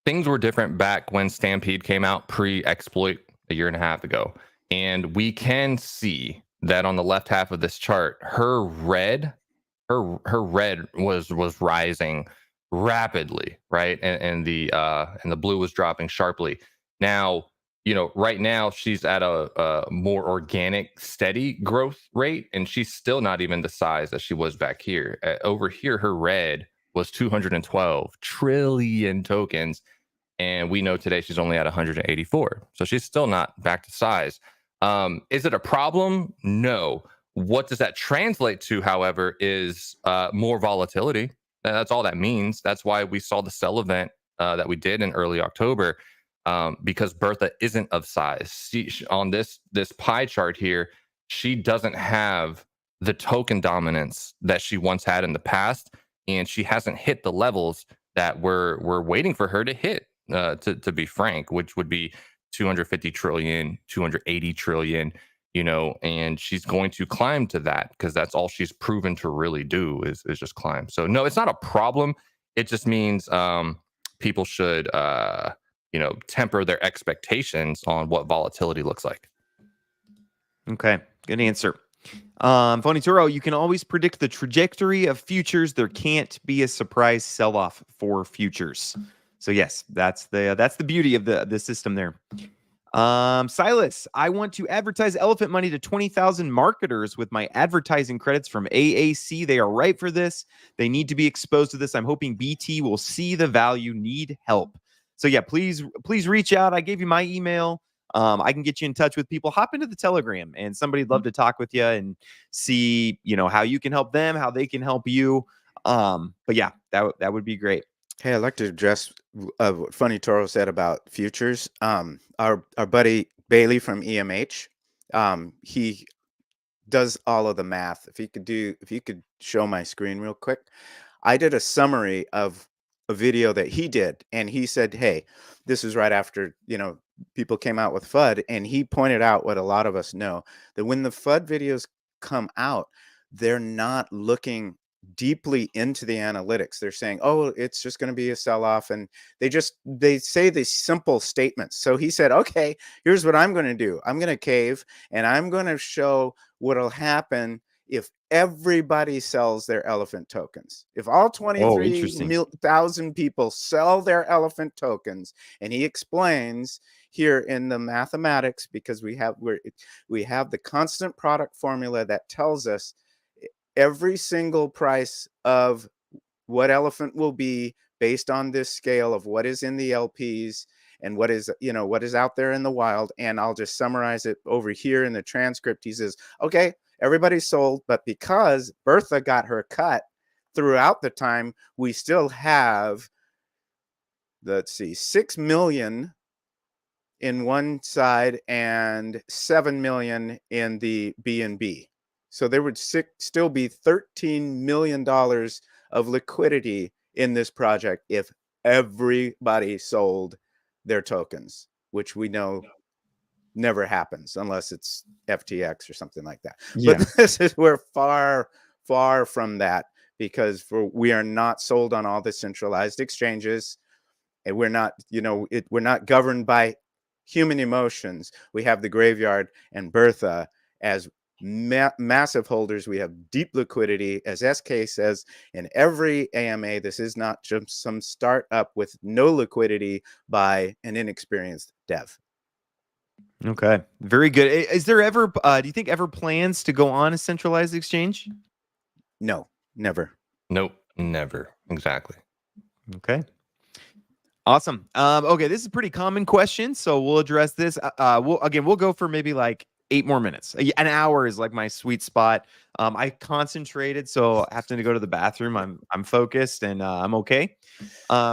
Things were different back when Stampede came out pre-exploit a year and a half ago. And we can see that on the left half of this chart, her red was rising rapidly, right? And the blue was dropping sharply. Now, you know, right now she's at a more organic, steady growth rate, and she's still not even the size that she was back here. Over here, her red was 212 trillion tokens, and we know today she's only at 184. So she's still not back to size. Is it a problem? No. What does that translate to, however, is more volatility. That's all that means. That's why we saw the sell event that we did in early October, because Bertha isn't of size. On this pie chart here, she doesn't have the token dominance that she once had in the past, and she hasn't hit the levels that we're waiting for her to hit. To be frank, which would be 250 trillion, 280 trillion, and she's going to climb to that because that's all she's proven to really do is just climb. So no, it's not a problem. It just means people should temper their expectations on what volatility looks like. Okay, good answer. Phony Turo, you can always predict the trajectory of futures. There can't be a surprise sell-off for futures. So yes, that's the beauty of the system there. Silas, I want to advertise Elephant Money to 20,000 marketers with my advertising credits from AAC. They are right for this. They need to be exposed to this. I'm hoping BT will see the value, need help. So yeah, please reach out. I gave you my email. I can get you in touch with people. Hop into the Telegram, and somebody'd love to talk with you and see, how you can help them, how they can help you. But yeah, that would be great. Hey, I'd like to address what Funny Toro said about futures. Our buddy Bailey from EMH, he does all of the math. If you could show my screen real quick. I did a summary of a video that he did, and he said, hey, this is right after, people came out with FUD, and he pointed out what a lot of us know, that when the FUD videos come out, they're not looking deeply into the analytics. They're saying, oh, it's just going to be a sell-off, and they say these simple statements. So he said, okay, here's what I'm going to do. I'm going to cave, and I'm going to show what'll happen if everybody sells their elephant tokens. If all 23,000 people sell their elephant tokens, and he explains here in the mathematics, because we have the constant product formula that tells us every single price of what elephant will be based on this scale of what is in the LPs and what is out there in the wild. And I'll just summarize it over here in the transcript. He says, okay, everybody's sold, but because Bertha got her cut throughout the time, we still have, 6 million in one side and 7 million in the B&B. So there would still be $13 million of liquidity in this project if everybody sold their tokens, which we know never happens unless it's FTX or something like that. Yeah. But we're far, far from that, because we are not sold on all the centralized exchanges, and we're not, we're not governed by human emotions. We have the graveyard and Bertha as massive holders. We have deep liquidity, as SK says in every AMA. This is not just some startup with no liquidity by an inexperienced dev. Okay, very good. Is there ever, do you think ever plans to go on a centralized exchange? No, never. Nope, never. Exactly. Okay. Awesome. Okay, this is a pretty common question, so we'll address this. We'll go for maybe like 8 more minutes. An hour is like my sweet spot. I concentrated, so having to go to the bathroom, I'm focused, and I'm okay.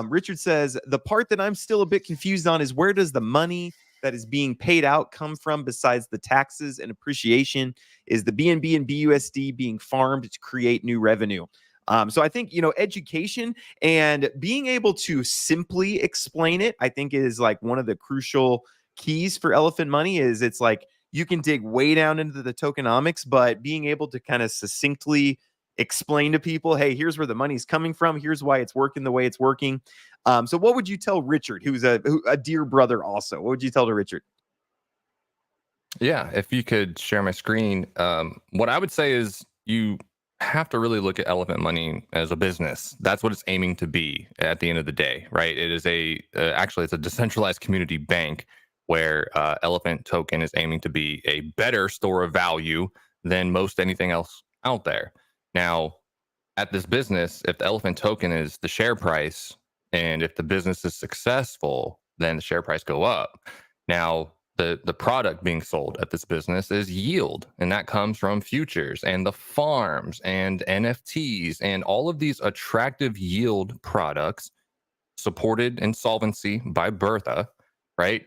Richard says, the part that I'm still a bit confused on is, where does the money that is being paid out come from besides the taxes and appreciation? Is the BNB and BUSD being farmed to create new revenue? So I think, education and being able to simply explain it, I think, is like one of the crucial keys for Elephant Money. Is it's like you can dig way down into the tokenomics, but being able to kind of succinctly explain to people, hey, here's where the money's coming from. Here's why it's working the way it's working. So what would you tell Richard, who's a dear brother also? What would you tell to Richard? Yeah, if you could share my screen. What I would say is you have to really look at Elephant Money as a business. That's what it's aiming to be at the end of the day, right? It is actually, it's a decentralized community bank where Elephant Token is aiming to be a better store of value than most anything else out there. Now, at this business, if the Elephant Token is the share price, and if the business is successful, then the share price go up. Now, the product being sold at this business is yield, and that comes from futures and the farms and NFTs and all of these attractive yield products supported in solvency by Bertha, right?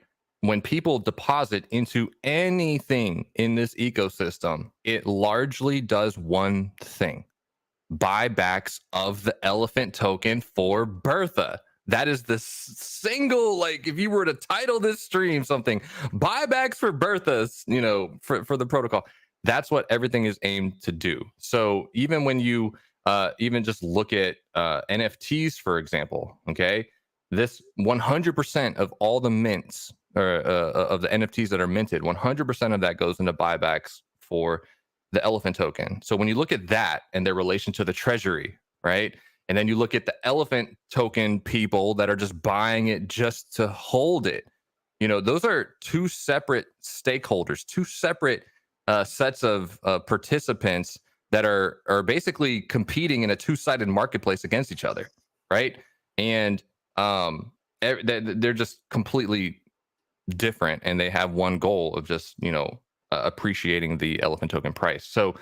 when people deposit into anything in this ecosystem, it largely does one thing: buybacks of the elephant token for Bertha. That is the single, like, if you were to title this stream something, buybacks for Bertha's, for the protocol, that's what everything is aimed to do. So even when you even just look at NFTs, for example, okay, this 100% of all the mints of the NFTs that are minted, 100% of that goes into buybacks for the elephant token. So when you look at that and their relation to the treasury, right? And then you look at the elephant token people that are just buying it just to hold it. Those are two separate stakeholders, two separate sets of participants that are basically competing in a two-sided marketplace against each other, right? And they're just completely different, and they have one goal of just appreciating the elephant token price. So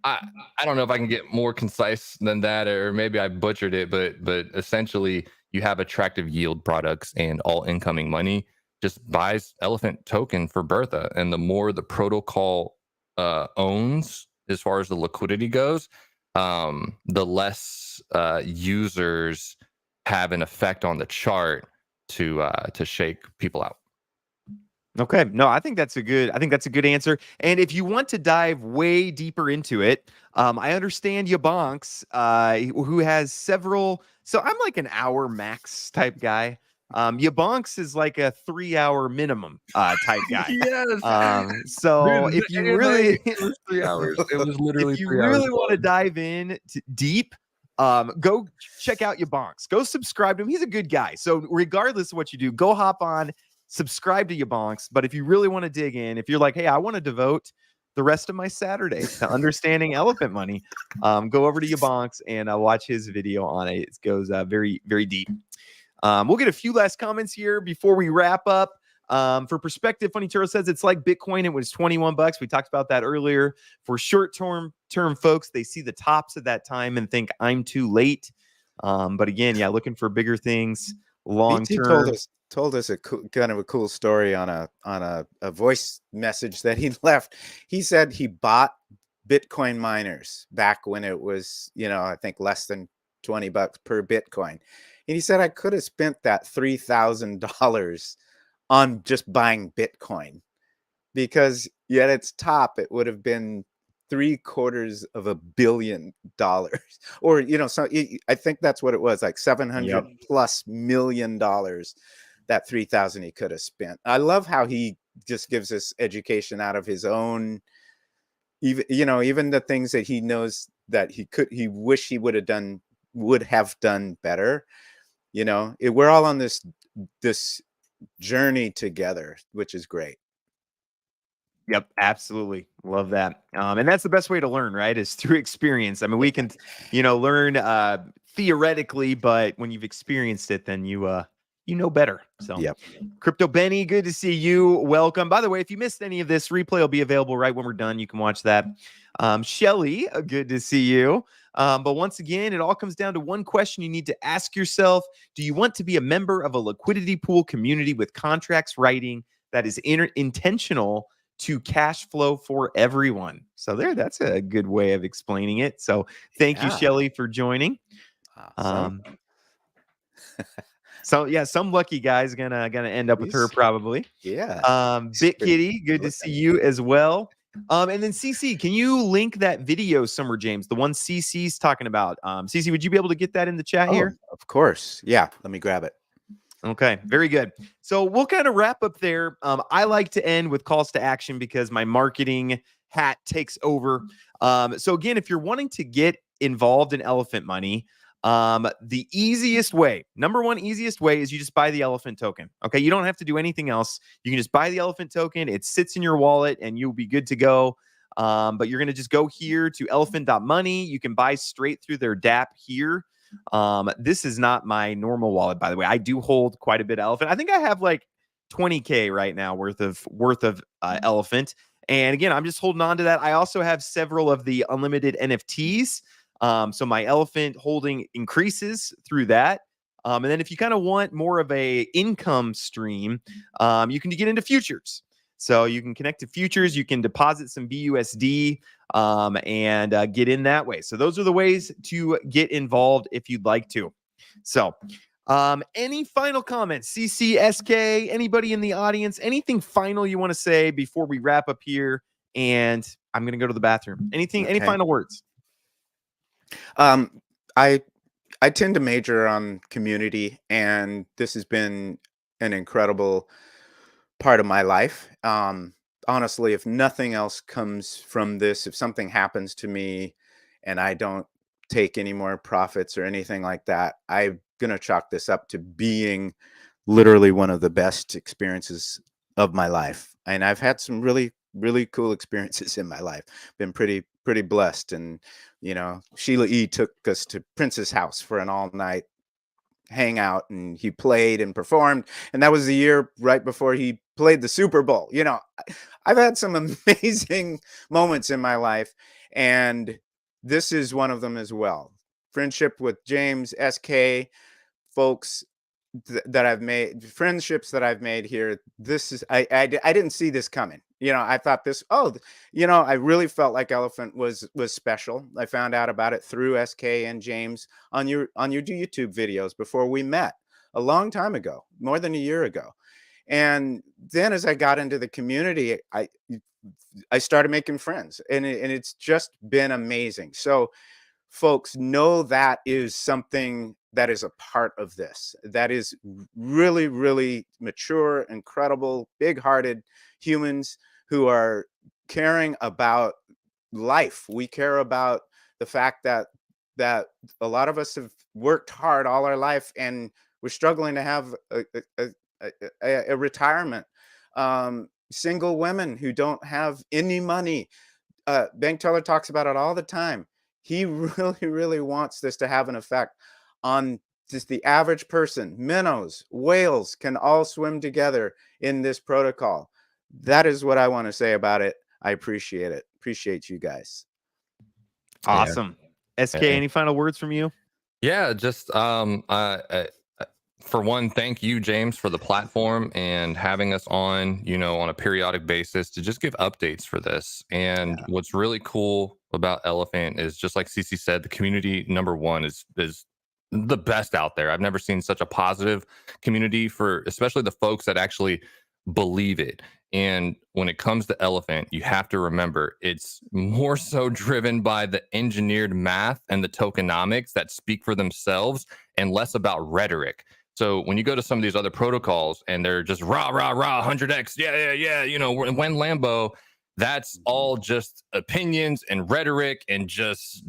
I don't know if I can get more concise than that, or maybe I butchered it, but essentially you have attractive yield products, and all incoming money just buys elephant token for Bertha. And the more the protocol owns as far as the liquidity goes, the less users have an effect on the chart to shake people out. Okay. No, I think that's a good answer. And if you want to dive way deeper into it, I understand Yabonks, who has several. So I'm like an hour max type guy. Yabonks is like a 3-hour minimum type guy. Yes. So Dude, if you really, it was 3 hours. It was literally if you 3 hours. really want to dive in deep, go check out Yabonks. Go subscribe to him. He's a good guy. So regardless of what you do, go hop on, subscribe to Yabonks. But if you really want to dig in, if you're like, hey, I want to devote the rest of my Saturday to understanding elephant money, go over to Yabonks and watch his video on it. It goes very, very deep. We'll get a few last comments here before we wrap up. For perspective, Funny Turtle says it's like Bitcoin. It was $21. We talked about that earlier. For short-term folks, they see the tops at that time and think I'm too late. But again, yeah, looking for bigger things long-term. Told us a kind of a cool story on a voice message that he left. He said he bought Bitcoin miners back when it was, I think less than $20 per Bitcoin. And he said, I could have spent that $3,000 on just buying Bitcoin, because at its top, it would have been $750 million, or, so I think that's what it was, like $700+ million. That 3,000 he could have spent. I love how he just gives us education out of his own, even the things that he knows that he wish he would have done better. We're all on this journey together, which is great. Yep, absolutely. Love that. And that's the best way to learn, right? Is through experience. I mean, we can, learn theoretically, but when you've experienced it, then you know better. So, yep. Crypto Benny, good to see you. Welcome. By the way, if you missed any of this, replay will be available right when we're done. You can watch that. Shelly, good to see you. But once again, it all comes down to one question you need to ask yourself. Do you want to be a member of a liquidity pool community with contracts writing that is intentional to cash flow for everyone? So that's a good way of explaining it. So thank you, Shelly, for joining. Awesome. So yeah, some lucky guy's gonna end up with her probably. Yeah. Bit Kitty, good to see you as well. And then CC, can you link that video, Summer James, the one CC's talking about? CC, would you be able to get that in the chat here? Of course. Yeah. Let me grab it. Okay, very good. So we'll kind of wrap up there. I like to end with calls to action because my marketing hat takes over. So again, if you're wanting to get involved in Elephant Money, the easiest way, number one easiest way, is you just buy the elephant token. Okay, you don't have to do anything else. You can just buy the elephant token. It sits in your wallet and you'll be good to go. But you're going to just go here to Elephant.Money. You can buy straight through their DApp here. This is not my normal wallet, by the way. I do hold quite a bit of elephant. I think I have like 20K right now worth of elephant. And again, I'm just holding on to that. I also have several of the unlimited NFTs. So my elephant holding increases through that. And then if you kind of want more of a income stream, you can get into futures. So you can connect to futures, you can deposit some BUSD and get in that way. So those are the ways to get involved if you'd like to. So any final comments? CCSK, anybody in the audience, anything final you want to say before we wrap up here? And I'm going to go to the bathroom. Anything, any final words? I tend to major on community, and this has been an incredible part of my life. Honestly, if nothing else comes from this, if something happens to me and I don't take any more profits or anything like that, I'm going to chalk this up to being literally one of the best experiences of my life. And I've had some really, really cool experiences in my life. Been pretty blessed. And, you know, Sheila E. took us to Prince's house for an all-night hangout, and he played and performed. And that was the year right before he played the Super Bowl. You know, I've had some amazing moments in my life, and this is one of them as well. Friendship with James, SK, folks that I've made, friendships that I've made here. This is, I didn't see this coming. You know, I thought this, you know, I really felt like Elephant was special. I found out about it through SK and James on your YouTube videos before we met a long time ago, more than a year ago. And then as I got into the community, I started making friends, and it's just been amazing. So folks, know that is something that is a part of this. That is really, really mature, incredible, big-hearted humans who are caring about life. We care about the fact that a lot of us have worked hard all our life, and we're struggling to have a retirement. Single women who don't have any money. Bank Teller talks about it all the time. He really, really wants this to have an effect on just the average person. Minnows, whales can all swim together in this protocol. That is what I want to say about it. I appreciate it. Appreciate you guys. Awesome. Yeah. SK, any final words from you? Yeah, just for one, thank you, James, for the platform and having us on, you know, on a periodic basis to just give updates for this. And what's really cool about Elephant is, just like CC said, the community, number one, is the best out there. I've never seen such a positive community, for especially the folks that actually believe it. And when it comes to Elephant, you have to remember it's more so driven by the engineered math and the tokenomics that speak for themselves, and less about rhetoric. So when you go to some of these other protocols and they're just rah 100x, yeah, you know, when Lambo, that's all just opinions and rhetoric and just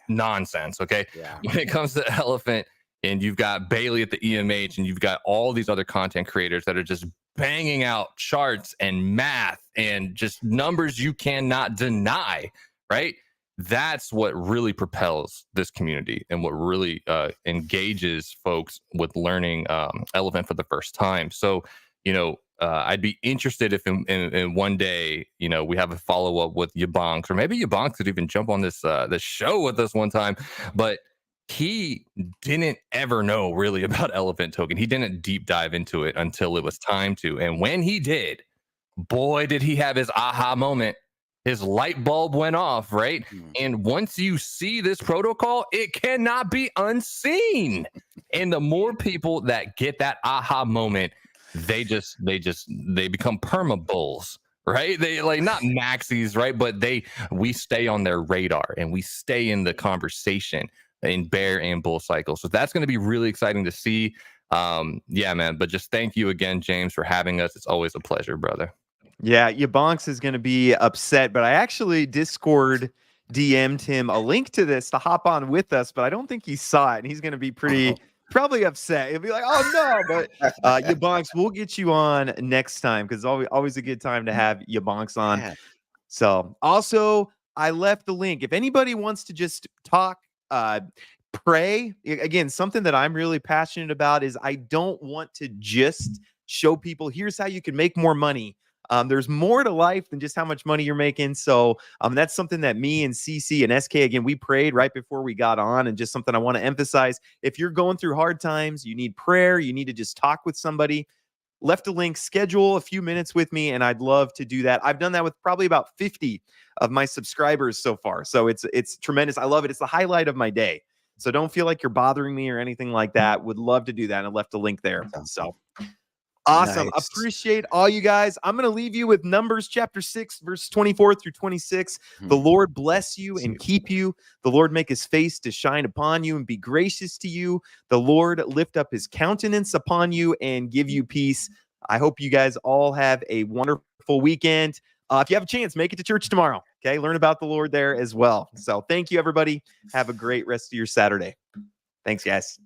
nonsense. Okay. Yeah. When it comes to Elephant, and you've got Bailey at the EMH, and you've got all these other content creators that are just banging out charts and math and just numbers you cannot deny, right? That's what really propels this community, and what really engages folks with learning Elephant for the first time. So, you know, I'd be interested if in one day, you know, we have a follow up with Yabonks, or maybe Yabonks could even jump on this show with us one time. But he didn't ever know really about Elephant token. He didn't deep dive into it until it was time to. And when he did, boy, did he have his aha moment. His light bulb went off, right? And once you see this protocol, it cannot be unseen. And the more people that get that aha moment, they become perma bulls, right? They, like, not maxis, right? But we stay on their radar, and we stay in the conversation in bear and bull cycles. So that's going to be really exciting to see. Yeah, man. But just thank you again, James, for having us. It's always a pleasure, brother. Yeah, Yabonks is going to be upset, but I actually Discord DM'd him a link to this to hop on with us, but I don't think he saw it, and he's going to be probably upset. He'll be like, "Oh no!" But Yabonks, we'll get you on next time, because it's always a good time to have Yabonks on. Yeah. So also, I left the link. If anybody wants to just talk, pray, again, something that I'm really passionate about is I don't want to just show people, here's how you can make more money. There's more to life than just how much money you're making. So that's something that me and CC and SK, again, we prayed right before we got on, and just something I want to emphasize. If you're going through hard times, you need prayer, you need to just talk with somebody, left a link, schedule a few minutes with me, and I'd love to do that. I've done that with probably about 50 of my subscribers so far. So it's tremendous. I love it. It's the highlight of my day. So don't feel like you're bothering me or anything like that. Would love to do that. And I left a link there. So awesome. Nice. Appreciate all you guys. I'm going to leave you with Numbers chapter 6, verse 24 through 26. The Lord bless you and keep you. The Lord make his face to shine upon you and be gracious to you. The Lord lift up his countenance upon you and give you peace. I hope you guys all have a wonderful weekend. If you have a chance, make it to church tomorrow. Okay. Learn about the Lord there as well. So thank you, everybody. Have a great rest of your Saturday. Thanks, guys.